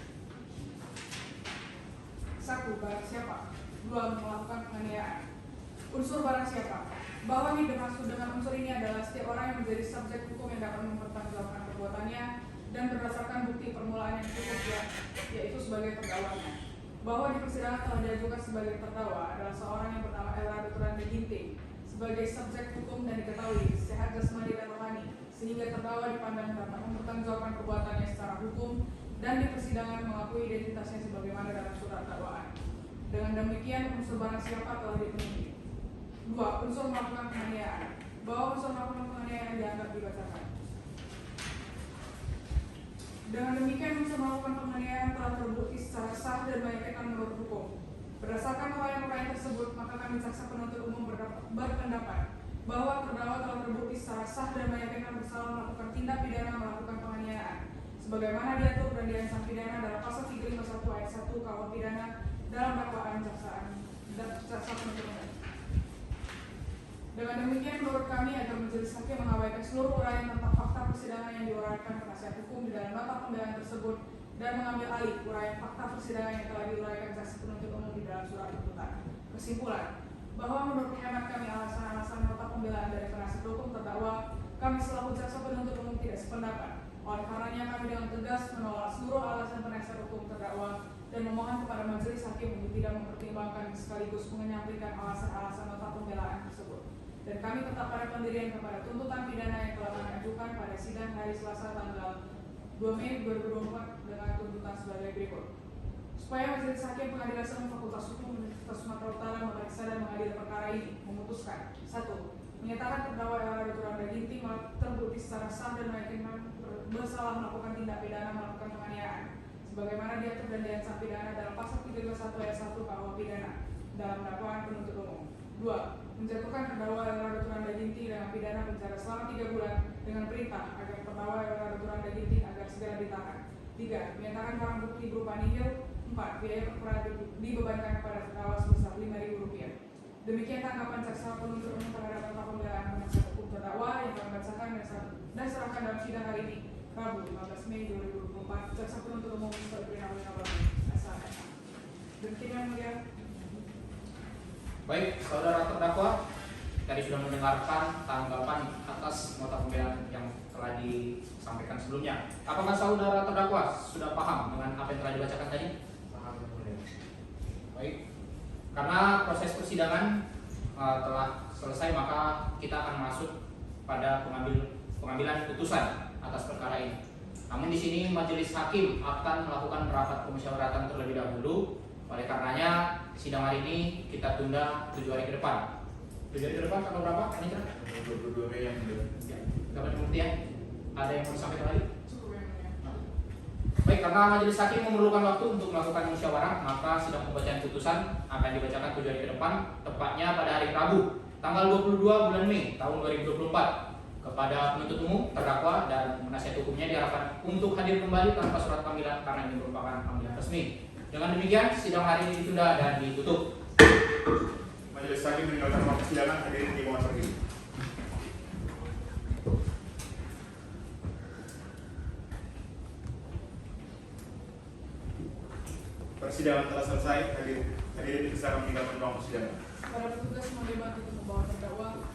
1. Barang siapa. 2. Melakukan penganiayaan. Unsur barang siapa. Bahwa yang dimaksud dengan unsur ini adalah setiap orang yang menjadi subjek hukum yang dapat mempertanggungjawabkan perbuatannya dan berdasarkan bukti permulaan yang cukup yaitu sebagai terdakwanya. Bahwa di persidangan telah diajukan sebagai terdakwa adalah seorang yang bernama Elrado Turanda Ginting sebagai subjek hukum dan diketahui sehat jasmani dan rohani sehingga terdakwa dipandang dapat mempertanggungjawabkan perbuatannya secara hukum dan di persidangan mengakui identitasnya sebagaimana dalam surat dakwaan. Dengan demikian unsur barang siapa telah dipenuhi. 2. Unsur melakukan penganiayaan. Bahwa unsur melakukan penganiayaan dianggap dibacakan. Dengan demikian unsur melakukan penganiayaan telah terbukti secara sah dan meyakinkan menurut hukum. Berdasarkan uraian-uraian tersebut, maka kami jaksa penuntut umum berpendapat bahwa terdakwa telah terbukti secara sah dan meyakinkan bersalah melakukan tindak pidana melakukan penganiayaan sebagaimana diatur dan diancam pidana dalam pasal 351 ayat 1 KUH pidana dalam dakwaan jaksa penuntut umum. Dengan demikian, menurut kami agar majelis hakim mengabaikan seluruh uraian tentang fakta persidangan yang diuraikan penasihat hukum di dalam nota pembelaan tersebut dan mengambil alih uraian fakta persidangan yang telah diuraikan jaksa penuntut umum di dalam surat tuntutan. Kesimpulan, bahwa menurut hemat kami alasan-alasan nota pembelaan dari penasihat hukum terdakwa, kami selaku jaksa penuntut umum tidak sependapat. Oleh karenanya kami dengan tegas menolak seluruh alasan penasihat hukum terdakwa dan memohon kepada majelis hakim untuk tidak mempertimbangkan sekaligus menyampaikan alasan-alasan nota pembelaan tersebut. Dan kami tetap pada pendirian kepada tuntutan pidana yang telah kami ajukan pada sidang hari Selasa tanggal 2 Mei 2024 dengan tuntutan sebagai berikut. Supaya majelis hakim pengadilan umum Fakultas Hukum Universitas Sumatera Utara memeriksa dan mengadili perkara ini memutuskan 1. Menyatakan terdakwa Elrado Turanda Ginting terbukti secara sah dan meyakinkan bersalah melakukan tindak pidana melakukan penganiayaan sebagaimana diatur dan diancam pidana dalam pasal 321 ayat 1 KUH pidana dalam dakwaan penuntut umum. 2. Menjatuhkan terdakwa Elrado Turanda Ginting dengan pidana penjara selama 3 bulan dengan perintah agar terdakwa Elrado Turanda Ginting agar segera ditahan. 3. Menyatakan barang bukti berupa nihil. 4. Biaya perkara dibebankan kepada terdakwa sebesar Rp5.000. Demikian tanggapan jaksa penuntut umum terhadap nota pembelaan penasihat hukum terdakwa yang kami bacakan dan serahkan dalam sidang hari ini, Rabu 15 Mei 2024. Jaksa penuntut umum sebagai Demikian yang mulia. Baik, saudara terdakwa, tadi sudah mendengarkan tanggapan atas nota pembelaan yang telah disampaikan sebelumnya. Apakah saudara terdakwa sudah paham dengan apa yang telah dibacakan tadi? Paham. Baik, karena proses persidangan telah selesai, maka kita akan masuk pada pengambilan putusan atas perkara ini. Namun di sini majelis hakim akan melakukan rapat pemusyawaratan terlebih dahulu. Oleh karenanya sidang hari ini kita tunda 7 hari ke depan. 7 hari ke depan tanggal berapa? Ini 22 Mei yang ya, dapat bukti ya. Ada yang mau disampaikan lagi? Cukup yang mulia. Baik, karena majelis hakim memerlukan waktu untuk melakukan musyawarah, maka sidang pembacaan putusan akan dibacakan 7 hari ke depan, tepatnya pada hari Rabu, tanggal 22 bulan Mei tahun 2024. Kepada penuntut umum, terdakwa dan penasihat hukumnya diharapkan untuk hadir kembali tanpa surat panggilan karena ini merupakan panggilan resmi. Dengan demikian, sidang hari ini ditunda dan ditutup. Majelis hakim meninggalkan ruang persidangan, hadirin dimohon pergi. Persidangan telah selesai, hadirin dipersilakan meninggalkan ruang persidangan. Para petugas menerima untuk membawa terdakwa.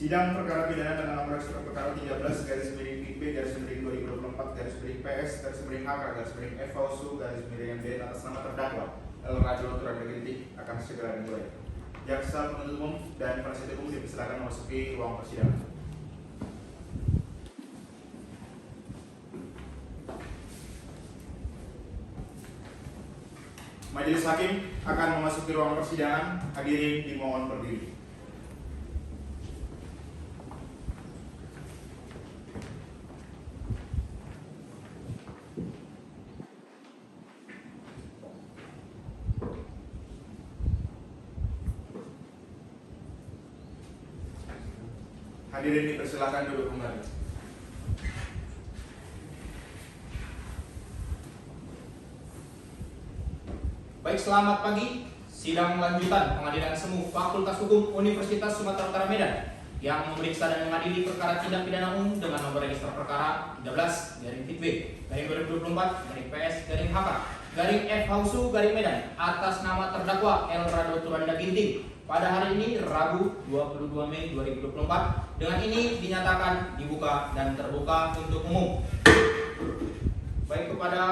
Sidang perkara pidana dengan nomor ekstrak perkara 13 garis miring IP garis miring 2024 garis miring PS garis miring HK garis miring FAUSU garis miring MDN atas nama terdakwa Elrado Turanda Ginting akan segera dimulai. Jaksa penuntut umum dan penasihat hukum dipersilakan memasuki ruang persidangan. Majelis hakim akan memasuki ruang persidangan. Hadirin dimohon berdiri. Hadirin dipersilakan duduk kembali. Baik, selamat pagi. Sidang lanjutan Pengadilan Semu Fakultas Hukum Universitas Sumatera Utara Medan yang memeriksa dan mengadili perkara tindak pidana umum dengan nomor register perkara 13/FB/2024/PS/HK FAUSU Medan atas nama terdakwa Elrado Turanda Ginting pada hari ini Rabu 22 Mei 2024 dengan ini dinyatakan dibuka dan terbuka untuk umum. Baik, kepada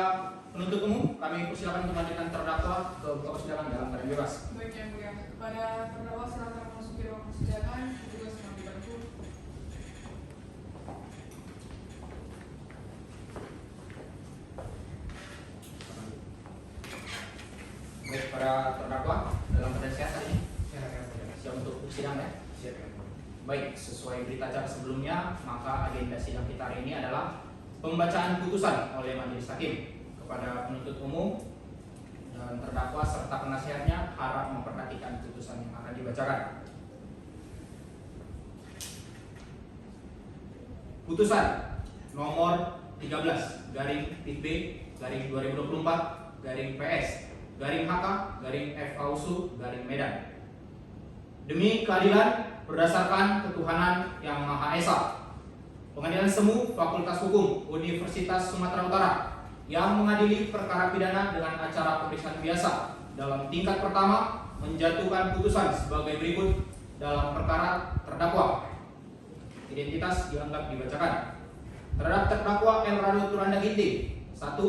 penuntut umum kami persilakan untuk menghadirkan terdakwa ke muka persidangan dalam keadaan bebas. Baik yang mulia, kepada terdakwa silakan memasuki ruang persidangan. Juga sedang dibantu. para terdakwa dalam keadaan sehat hari ini? Siap untuk sidang ya? Siap ya. Baik, sesuai berita acara sebelumnya, maka agenda sidang kita hari ini adalah pembacaan putusan oleh majelis hakim kepada penuntut umum dan terdakwa serta penasihatnya harap memperhatikan putusan yang akan dibacakan. Putusan nomor 13 garing PB garing 2024 garing PS garing HK garing FAUSU garing Medan. Demi keadilan berdasarkan ketuhanan yang Maha Esa, Pengadilan Semu Fakultas Hukum Universitas Sumatera Utara yang mengadili perkara pidana dengan acara pemeriksaan biasa dalam tingkat pertama menjatuhkan putusan sebagai berikut dalam perkara terdakwa. Identitas dianggap dibacakan. Terhadap terdakwa Elrado Turanda Ginting, 1.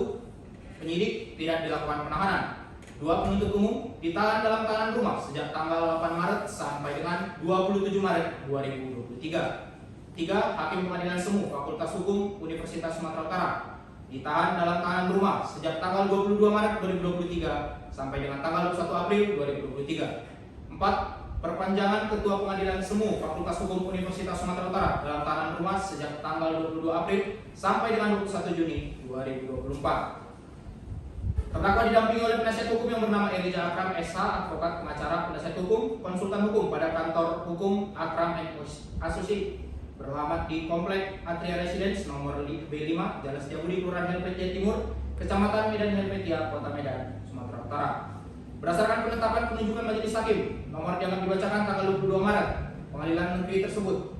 Penyidik tidak dilakukan penahanan. 2. Penuntut umum ditahan dalam tahanan rumah sejak tanggal 8 Maret sampai dengan 27 Maret 2023. 3. Hakim Pengadilan Semu Fakultas Hukum Universitas Sumatera Utara ditahan dalam tahanan rumah sejak tanggal 22 Maret 2023 sampai dengan tanggal 21 April 2023. 4. Perpanjangan Ketua Pengadilan Semu Fakultas Hukum Universitas Sumatera Utara dalam tahanan rumah sejak tanggal 22 April sampai dengan 21 Juni 2024. Terdakwa didampingi oleh penasihat hukum yang bernama Elijah Akram SH, advokat pengacara penasihat hukum, konsultan hukum pada kantor hukum Akram & Associates, beralamat di Komplek Atria Residence nomor B5, Jalan Setiabudi, Kelurahan Helvetia Timur, Kecamatan Medan Helvetia, Kota Medan, Sumatera Utara. Berdasarkan penetapan penunjukan majelis hakim nomor dianggap dibacakan tanggal 22 Maret, pengadilan negeri tersebut,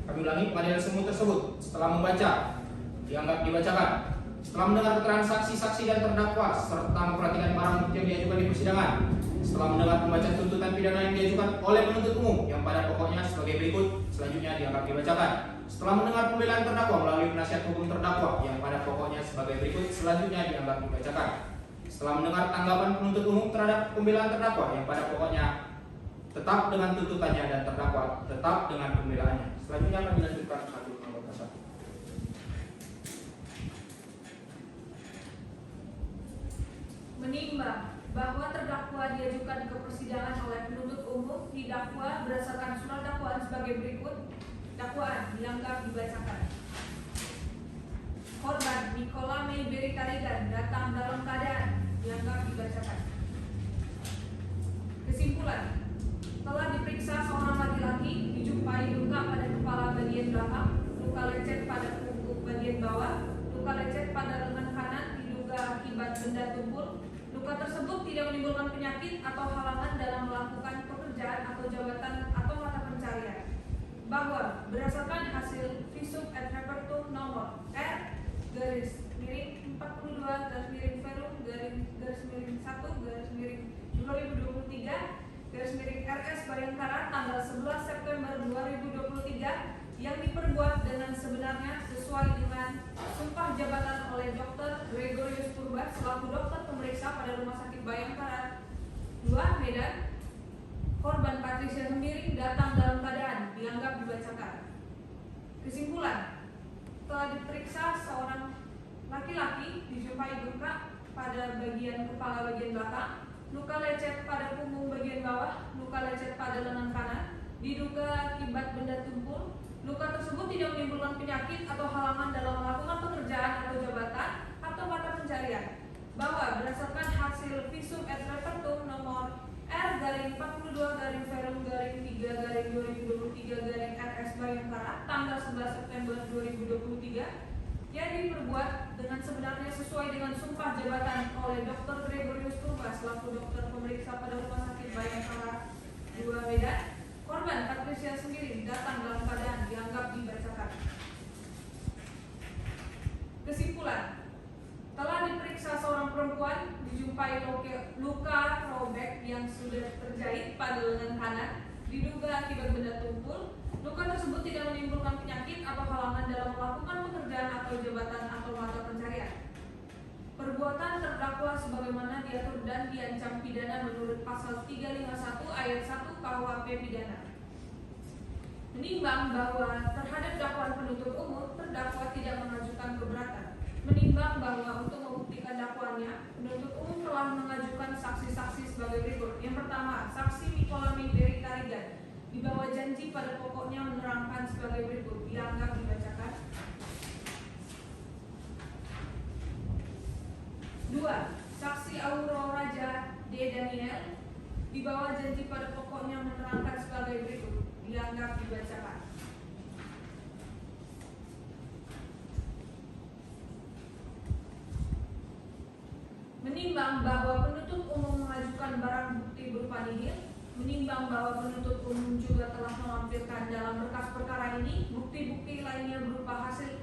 kami ulangi, pengadilan semu tersebut setelah membaca dianggap dibacakan. Setelah mendengar keterangan saksi-saksi dan terdakwa serta memperhatikan barang bukti yang diajukan di persidangan, setelah mendengar pembacaan tuntutan pidana yang diajukan oleh penuntut umum yang pada pokoknya sebagai berikut, selanjutnya dianggap dibacakan. Setelah mendengar pembelaan terdakwa melalui penasihat hukum terdakwa yang pada pokoknya sebagai berikut, selanjutnya dianggap dibacakan. Setelah mendengar tanggapan penuntut umum terhadap pembelaan terdakwa yang pada pokoknya tetap dengan tuntutannya dan terdakwa tetap dengan pembelaannya, selanjutnya akan dilanjutkan hakim anggota 1. Menimbang bahwa terdakwa diajukan ke persidangan oleh penuntut umum didakwa berdasarkan surat dakwaan sebagai berikut. Dakwaan dianggap dibacakan. Korban Nicola May Berry Tarigan datang dalam keadaan dianggap dibacakan. Kesimpulan, telah diperiksa seorang laki-laki dijumpai luka pada kepala bagian belakang, luka lecet pada punggung bagian bawah, luka lecet pada lengan kanan diduga akibat benda tumpul. Luka tersebut tidak menimbulkan penyakit atau halangan dalam melakukan pekerjaan atau jabatan atau mata pencarian. Bahwa berdasarkan hasil visum et repertum nomor R/42 /1/2023 RS Bayangkara tanggal 11 September 2023 yang diperbuat dengan sebenarnya sesuai dengan sumpah jabatan oleh Dr. Gregorius Purba selaku dokter pemeriksa pada Rumah Sakit Bayangkara 2 Medan. Korban Patricia Sembiring datang dalam keadaan dianggap dibacakan. Kesimpulan, telah diperiksa seorang laki-laki dijumpai luka pada bagian kepala bagian belakang, luka lecet pada punggung bagian bawah, luka lecet pada lengan kanan, diduga akibat benda tumpul. Luka tersebut tidak menimbulkan penyakit atau halangan dalam melakukan pekerjaan atau jabatan atau mata pencarian. Bahwa berdasarkan hasil visum et repertum nomor R/Ferum-3/2023 RS Bayangkara tanggal 11 September 2023 yang diperbuat dengan sebenarnya sesuai dengan sumpah jabatan oleh Dr. Gregorius Purba selaku dokter pemeriksa pada Rumah Sakit Bayangkara 2 Medan. Korban Patricia Sembiring datang dalam keadaan dianggap dibacakan. Kesimpulan, telah diperiksa seorang perempuan dijumpai luka robek yang sudah terjahit pada lengan kanan diduga akibat benda tumpul. Luka tersebut tidak menimbulkan penyakit atau halangan dalam melakukan pekerjaan atau jabatan atau mata pencarian. Perbuatan terdakwa sebagaimana diatur dan diancam pidana menurut pasal 351 ayat 1 KUHP pidana. Menimbang bahwa terhadap dakwaan penuntut umum terdakwa tidak mengajukan keberatan. Menimbang bahwa untuk membuktikan dakwaannya, penuntut umum telah mengajukan saksi-saksi sebagai berikut. Yang pertama, saksi Nikolami Beri Tarigan dibawa janji pada pokoknya menerangkan sebagai berikut. Dianggap dibacakan. 2. Saksi Auroraja D. Daniel dibawa janji pada pokoknya menerangkan sebagai berikut. Dianggap dibacakan. Menimbang bahwa penuntut umum mengajukan barang bukti berupa nihil, menimbang bahwa penuntut umum juga telah melampirkan dalam berkas perkara ini bukti-bukti lainnya berupa hasil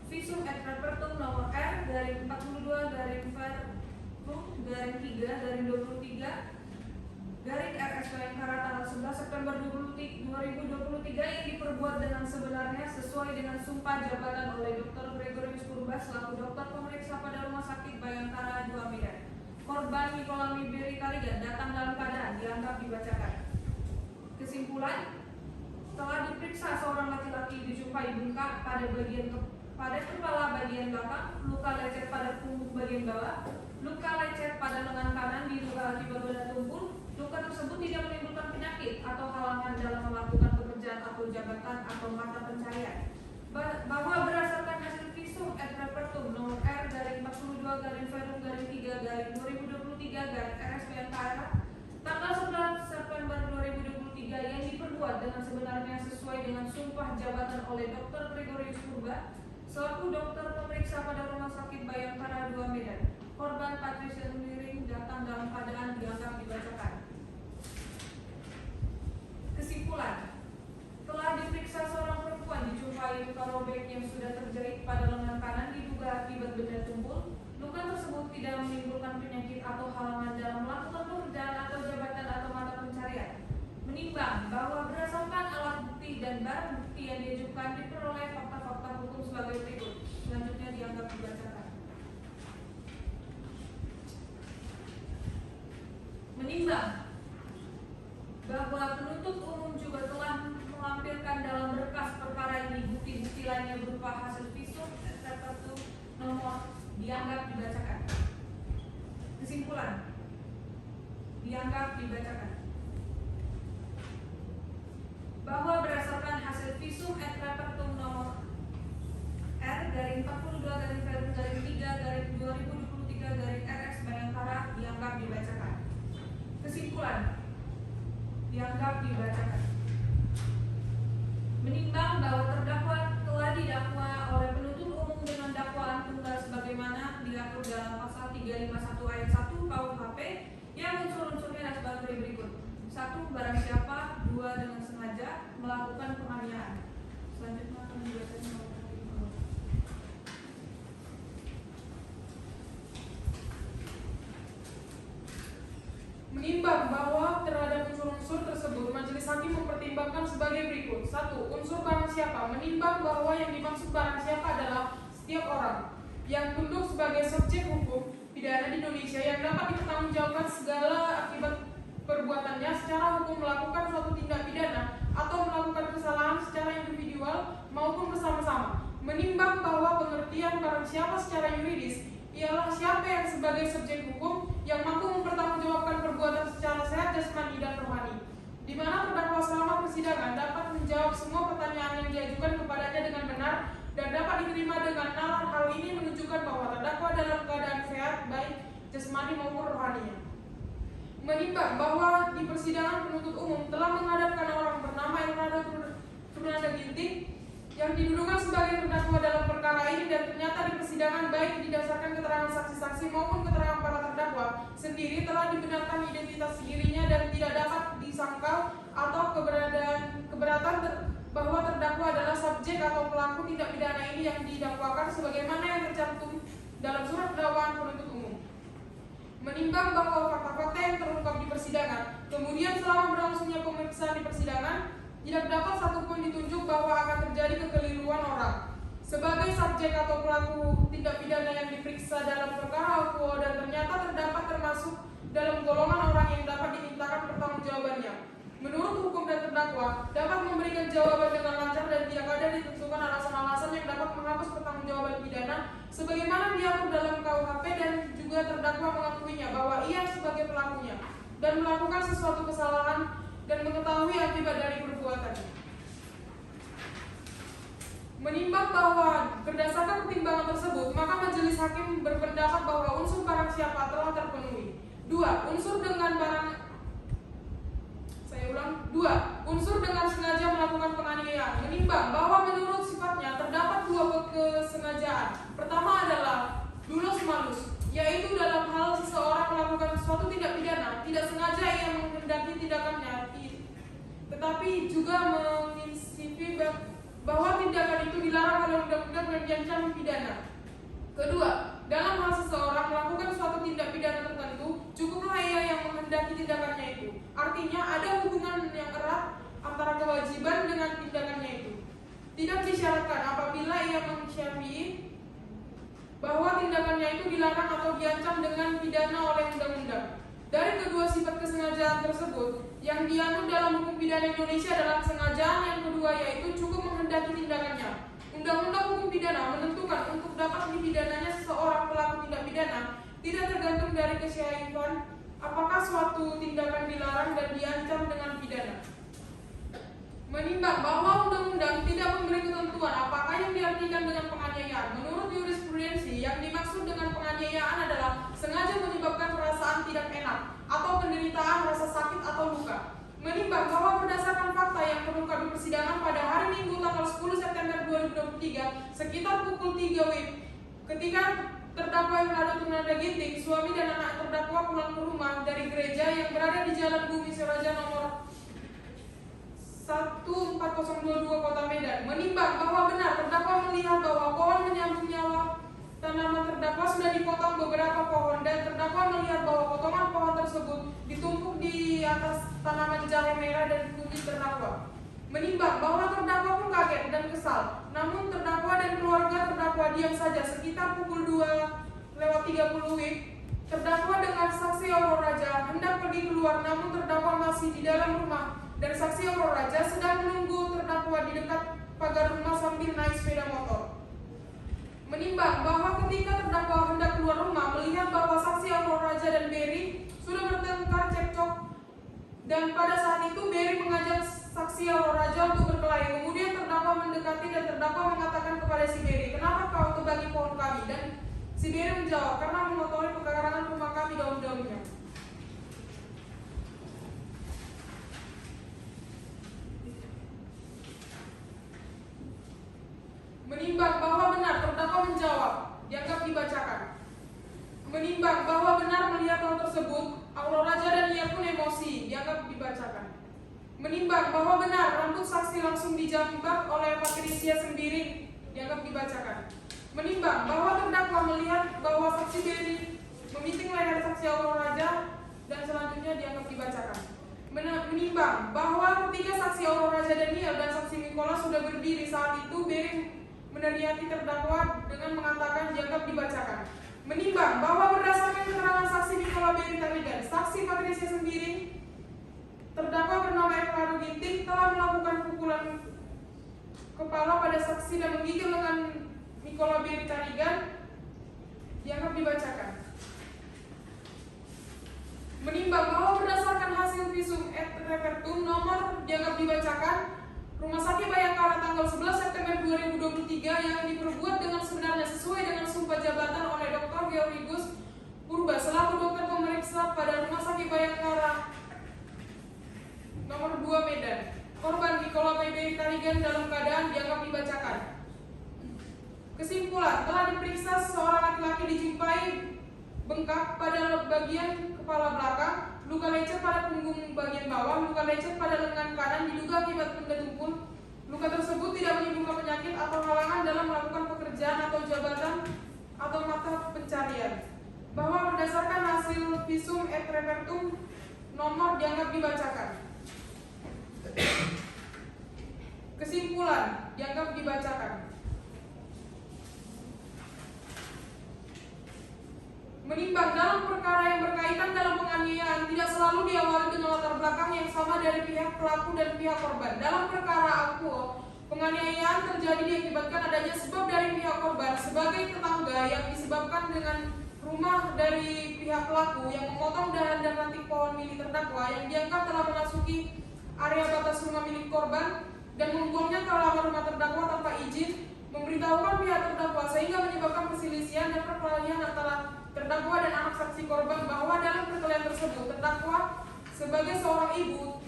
visum et repertum nomor R garing 42 garing Verbum garing 3 garing 23 garing RS Bayangkara tanggal 11 September 2023 yang diperbuat dengan sebenarnya sesuai dengan sumpah jabatan oleh Dr. Gregorius Purba selaku dokter pemeriksa pada Rumah Sakit Bayangkara 2 Medan. Korban Nikolami Beri Tarigan datang dalam keadaan dianggap dibacakan. Kesimpulan, telah diperiksa seorang laki-laki dijumpai bengkak pada kepala bagian belakang, luka lecet pada punggung bagian bawah, luka lecet pada lengan kanan diduga akibat benda tumpul. Luka tersebut tidak menimbulkan penyakit atau halangan dalam melakukan pekerjaan atau jabatan atau mata pencaharian. Bahwa berdasarkan hasil visum et repertum nomor R garing 42 garing Verbum garing 3 garing 2023 garing RS Bayangkara tanggal 11 September 2023 yang diperbuat dengan sebenarnya sesuai dengan sumpah jabatan oleh Dr. Gregorius Purba selaku dokter pemeriksa pada Rumah Sakit Bayangkara 2 Medan. Korban Patricia Miring datang dalam keadaan dianggap dibacakan. Kesimpulan, telah diperiksa seorang perempuan dijumpai luka robek yang sudah terjahit pada lengan kanan diduga akibat benda tumpul. Luka tersebut tidak menimbulkan penyakit atau halangan dalam melakukan pekerjaan atau jabatan atau mata pencarian. Menimbang bahwa berdasarkan alat bukti dan barang bukti yang diajukan diperoleh fakta-fakta hukum sebagai berikut. Selanjutnya dianggap dibacakan. Menimbang bahwa penuntut umum juga telah melampirkan dalam berkas perkara ini bukti-bukti lainnya berupa hasil visum et repertum nomor dianggap dibacakan. Kesimpulan, dianggap dibacakan. Bahwa berdasarkan hasil visum et repertum nomor R garing 42 garing Verbum garing 3 garing 2023 garing RS Bayangkara dianggap dibacakan. Kesimpulan, dianggap dibacakan. Menimbang bahwa terdakwa telah didakwa oleh penuntut umum dengan dakwaan tunggal sebagaimana diatur dalam pasal 351 ayat 1 KUHP yang unsur-unsurnya adalah sebagai berikut. 1. Barang siapa. 2. Dengan sengaja melakukan penganiayaan. Selanjutnya akan dibacakan oleh Menimbang bahwa terhadap unsur-unsur tersebut, majelis hakim mempertimbangkan sebagai berikut. 1. Unsur barang siapa. Menimbang bahwa yang dimaksud barang siapa adalah setiap orang yang tunduk sebagai subjek hukum pidana di Indonesia yang dapat dipertanggungjawabkan segala akibat perbuatannya secara hukum melakukan suatu tindak pidana atau melakukan kesalahan secara individual maupun bersama-sama. Menimbang bahwa pengertian barang siapa secara yuridis ialah siapa yang sebagai subjek hukum yang mampu mempertanggungjawabkan perbuatan secara sehat jasmani dan rohani, di mana terdakwa selama persidangan dapat menjawab semua pertanyaan yang diajukan kepadanya dengan benar dan dapat diterima dengan nalar. Hal ini menunjukkan bahwa terdakwa dalam keadaan sehat baik jasmani maupun rohaninya. Menimbang bahwa di persidangan penuntut umum telah menghadapkan orang bernama Elnado Turnanda Ginting yang diduga sebagai terdakwa dalam perkara ini dan ternyata di persidangan baik didasarkan keterangan saksi-saksi maupun keterangan para terdakwa sendiri telah dibenarkan identitas dirinya dan tidak dapat disangkal atau keberatan bahwa terdakwa adalah subjek atau pelaku tindak pidana ini yang didakwakan sebagaimana yang tercantum dalam surat dakwaan penuntut umum. Menimbang bahwa fakta-fakta yang terungkap di persidangan kemudian selama berlangsungnya pemeriksaan di persidangan tidak dapat satupun ditunjuk bahwa akan terjadi kekeliruan orang sebagai subjek atau pelaku tindak pidana yang diperiksa dalam perkara akuo dan ternyata terdapat termasuk dalam golongan orang yang dapat dimintakan pertanggungjawabannya. Menurut hukum dan terdakwa dapat memberikan jawaban dengan lancar dan tidak ada ditentukan alasan-alasan yang dapat menghapus pertanggungjawaban pidana sebagaimana diatur dalam KUHP dan juga terdakwa mengakuinya bahwa ia sebagai pelakunya dan melakukan sesuatu kesalahan dan mengetahui akibat dari perbuatannya. Menimbang bahwa berdasarkan pertimbangan tersebut, maka majelis hakim berpendapat bahwa unsur barang siapa telah terpenuhi. 2. Unsur dengan sengaja melakukan penganiayaan. Menimbang bahwa menurut sifatnya terdapat dua kesengajaan. Pertama adalah dulus malus, yaitu dalam hal seseorang melakukan suatu tindak pidana, tidak sengaja ia menghendaki tindakannya, tetapi juga menginisiatif bahwa tindakan itu dilarang oleh undang-undang dan diancam pidana. Kedua, dalam hal seseorang melakukan suatu tindak pidana tertentu, cukuplah ia yang menghendaki tindakannya itu. Artinya ada hubungan yang erat antara kewajiban dengan tindakannya itu. Tidak disyaratkan apabila ia mensyafii bahwa tindakannya itu dilarang atau diancam dengan pidana oleh undang-undang. Dari kedua sifat kesengajaan tersebut, yang dianut dalam hukum pidana Indonesia adalah kesengajaan yang kedua, yaitu cukup menghendaki tindakannya. Undang-undang hukum pidana menentukan untuk dapat dipidananya seseorang pelaku tindak pidana tidak tergantung dari kesyaitan apakah suatu tindakan dilarang dan diancam dengan pidana. Menimbang bahwa undang-undang tidak memberi ketentuan apakah yang diartikan dengan penganiayaan. Menurut jurisprudensi, yang dimaksud dengan penganiayaan adalah sengaja menyebabkan perasaan tidak enak atau penderitaan, rasa sakit atau luka. Menimbang bahwa berdasarkan fakta yang terungkap di persidangan pada hari Minggu tanggal 10 September 2023 sekitar pukul 3 WIB, ketika terdakwa Hernando Tunada Ginting, suami dan anak terdakwa pulang ke rumah dari gereja yang berada di Jalan Bumi Siraja nomor 14022 Kota Medan. Menimbang bahwa benar terdakwa melihat bahwa pohon menyambung nyawa tanaman terdakwa sudah dipotong beberapa pohon dan terdakwa melihat bahwa potongan pohon tersebut ditumpuk di atas tanaman jahe merah dan kulit terdakwa. Menimbang bahwa terdakwa pun kaget dan kesal, namun terdakwa dan keluarga terdakwa diam saja. Sekitar pukul 2:30 WIB, terdakwa dengan saksi Aurora Raja hendak pergi keluar, namun terdakwa masih di dalam rumah dan saksi Aurora Raja sedang menunggu terdakwa di dekat pagar rumah sambil naik sepeda motor. Menimbang bahwa ketika terdakwa hendak keluar rumah, melihat bahwa saksi Aurora Raja dan Berry sudah bertengkar cekcok, dan pada saat itu Berry mengajak saksi Aurora Raja untuk berkelahi. Kemudian terdakwa mendekati dan terdakwa mengatakan kepada si Berry, "Kenapa kau tebangi pohon kami?" Dan si Berry menjawab, "Karena mengotori pekarangan rumah kami daun-daunnya." Menimbang bahwa benar terdakwa menjawab, dianggap dibacakan. Menimbang bahwa benar melihat hal tersebut, Aurora Raja dan ia pun emosi, dianggap dibacakan. Menimbang bahwa benar rambut saksi langsung dijambak oleh Patricia Sembiring, dianggap dibacakan. Menimbang bahwa terdakwa melihat bahwa saksi Berry memiting leher saksi Aurora Raja dan selanjutnya dianggap dibacakan. Menimbang bahwa ketika saksi Aurora Raja Daniel dan saksi Nicholas sudah berdiri saat itu, Berry meneriaki terdakwa dengan mengatakan dianggap dibacakan. Menimbang bahwa berdasarkan keterangan saksi Nicholas Berry Tarigan, saksi Patricia Sembiring, terdakwa bernama Hernando Ginting telah melakukan pukulan kepala pada saksi dan menggigit lengan Nicholas Berry Tarigan, dianggap dibacakan. Menimbang bahwa berdasarkan hasil visum et repertum nomor dianggap dibacakan, Rumah Sakit Bayangkara tanggal 11 September 2023 yang diperbuat dengan sebenarnya sesuai dengan sumpah jabatan oleh Dr. Georgius Purba selaku dokter pemeriksa pada Rumah Sakit Bayangkara nomor 2 Medan. Korban Nicholas Berry Tarigan dalam keadaan dianggap dibacakan. Kesimpulan, telah diperiksa seorang laki-laki dijumpai bengkak pada bagian kepala belakang, luka lecet pada punggung bagian bawah, luka lecet pada lengan kanan diduga akibat benda tumpul. Luka tersebut tidak menimbulkan penyakit atau halangan dalam melakukan pekerjaan atau jabatan atau mata pencarian. Bahwa berdasarkan hasil visum et repertum nomor dianggap dibacakan. Kesimpulan, dianggap dibacakan. Menimbang dalam perkara yang berkaitan dalam penganiayaan tidak selalu diawali dengan latar belakang yang sama dari pihak pelaku dan pihak korban. Dalam perkara akuo, penganiayaan terjadi diakibatkan adanya sebab dari pihak korban sebagai tetangga yang disebabkan dengan rumah dari pihak pelaku yang memotong dahan dan ranting pohon milik terdakwa yang dianggap telah memasuki area batas rumah milik korban dan membuangnya ke halaman rumah terdakwa tanpa izin, memberitahukan pihak terdakwa sehingga menyebabkan perselisihan dan perkelahian antara terdakwa dan anak saksi korban bahwa dalam perkelahian tersebut terdakwa sebagai seorang ibu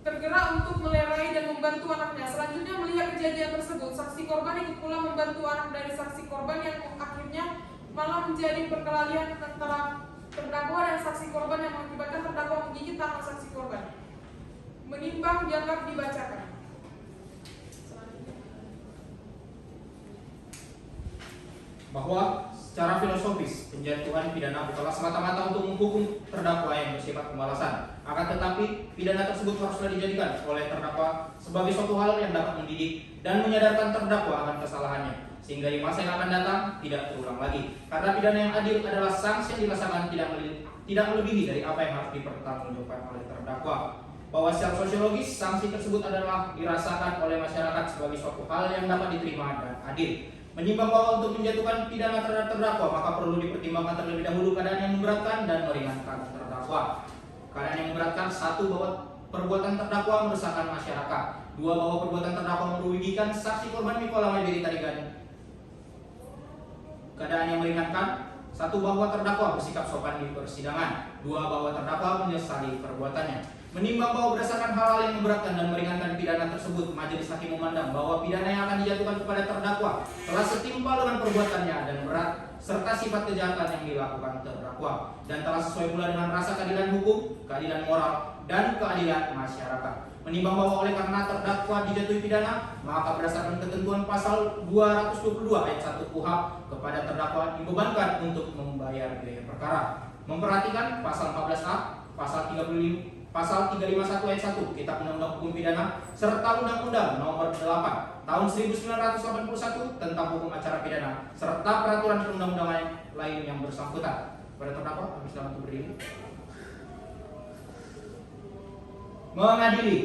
tergerak untuk melerai dan membantu anaknya. Selanjutnya melihat kejadian tersebut, saksi korban ikut pula membantu anak dari saksi korban yang akhirnya malah menjadi perkelahian antara terdakwa dan saksi korban yang mengakibatkan terdakwa menggigit tangan saksi korban. Menimbang dianggap dibacakan. Bahwa secara filosofis penjatuhan pidana bukanlah semata-mata untuk menghukum terdakwa yang bersifat pembalasan, akan tetapi pidana tersebut haruslah dijadikan oleh terdakwa sebagai suatu hal yang dapat mendidik dan menyadarkan terdakwa akan kesalahannya, sehingga di masa yang akan datang tidak terulang lagi. Karena pidana yang adil adalah sanksi yang dirasakan tidak melebihi dari apa yang harus dipertanggungjawabkan oleh terdakwa. Bahwa secara sosiologis sanksi tersebut adalah dirasakan oleh masyarakat sebagai suatu hal yang dapat diterima dan adil. Menimbang bahwa untuk menjatuhkan pidana terhadap terdakwa maka perlu dipertimbangkan terlebih dahulu keadaan yang memberatkan dan meringankan terdakwa. Keadaan yang memberatkan: 1. Bahwa perbuatan terdakwa meresahkan masyarakat. 2. Bahwa perbuatan terdakwa merugikan saksi korban Mikola Maiberi Tarigan. Keadaan yang meringankan: 1. Bahwa terdakwa bersikap sopan di persidangan. 2. Bahwa terdakwa menyesali perbuatannya. Menimbang bahwa berdasarkan hal-hal yang memberatkan dan meringankan pidana tersebut, majelis hakim memandang bahwa pidana yang akan dijatuhkan kepada terdakwa telah setimpal dengan perbuatannya dan berat serta sifat kejahatan yang dilakukan terdakwa dan telah sesuai pula dengan rasa keadilan hukum, keadilan moral, dan keadilan masyarakat. Menimbang bahwa oleh karena terdakwa dijatuhi pidana, maka berdasarkan ketentuan pasal 222 ayat 1 KUHP kepada terdakwa dibebankan untuk membayar biaya perkara. Memperhatikan pasal 14A, Pasal 351 ayat 1 Kitab Undang-Undang Hukum Pidana serta Undang-Undang Nomor 8 Tahun 1981 tentang Hukum Acara Pidana serta peraturan perundang-undangan lain yang bersangkutan. Pada terdakwa, kami silakan untuk berdiri. Mengadili.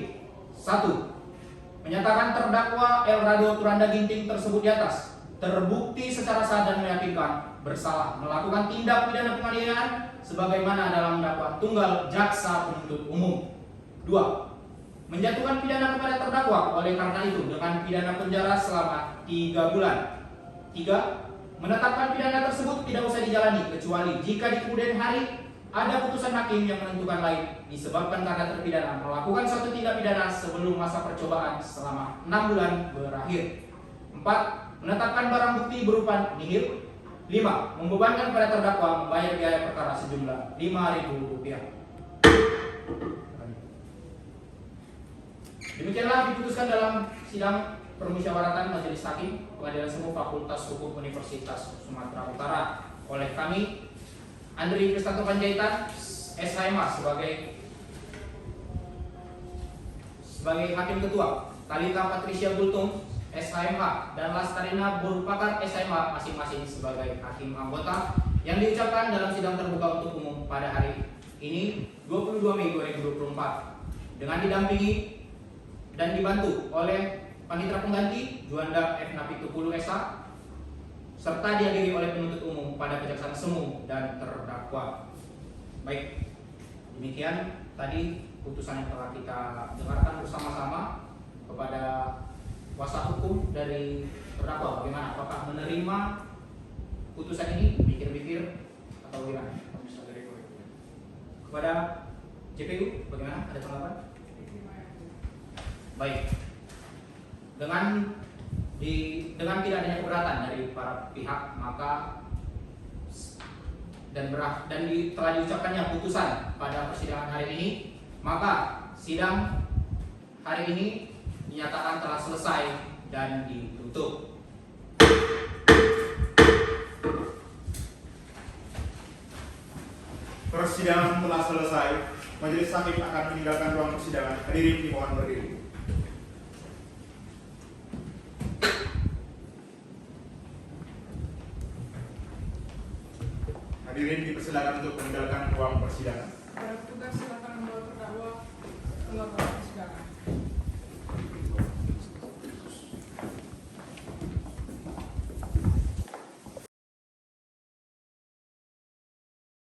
1. Menyatakan terdakwa Elrado Turanda Ginting tersebut di atas terbukti secara sah dan meyakinkan bersalah melakukan tindak pidana penganiayaan sebagaimana dalam dakwaan tunggal jaksa penuntut umum. 2. Menjatuhkan pidana kepada terdakwa oleh karena itu dengan pidana penjara selama 3 bulan. 3. Menetapkan pidana tersebut tidak usah dijalani kecuali jika di kemudian hari ada putusan hakim yang menentukan lain disebabkan karena terpidana melakukan suatu tindak pidana sebelum masa percobaan selama 6 bulan berakhir. 4. Menetapkan barang bukti berupa nihil. 5. Membebankan pada terdakwa membayar biaya perkara sejumlah Rp5.000. Demikianlah diputuskan dalam sidang permusyawaratan Majelis Hakim Pengadilan Semu Fakultas Hukum Universitas Sumatera Utara oleh kami Andri Kristanto Panjaitan SHMA sebagai Hakim Ketua, Talita Patricia Bultung SHMA dan Lastarina Burupakar SHMA masing-masing sebagai hakim anggota yang diucapkan dalam sidang terbuka untuk umum pada hari ini 22 Mei 2024 dengan didampingi dan dibantu oleh panitera pengganti Juanda F. Napitupulu SH serta dihadiri oleh penuntut umum pada Kejaksaan Semu dan terdakwa. Baik, demikian tadi putusan yang telah kita dengarkan bersama-sama. Kepada kuasa hukum dari terdakwa, bagaimana? Apakah menerima putusan ini? Pikir-pikir atau gimana? Kepada JPU, bagaimana? Ada tanggapan? Baik. Dengan tidak adanya keberatan dari para pihak, maka telah diucapkannya putusan pada persidangan hari ini, maka sidang hari ini dinyatakan telah selesai dan ditutup. Persidangan telah selesai. Majelis hakim akan meninggalkan ruang persidangan. Hadirin dimohon berdiri. Hadirin dipersilakan untuk meninggalkan ruang persidangan. Para petugas silakan membawa terdakwa keluar ruang persidangan.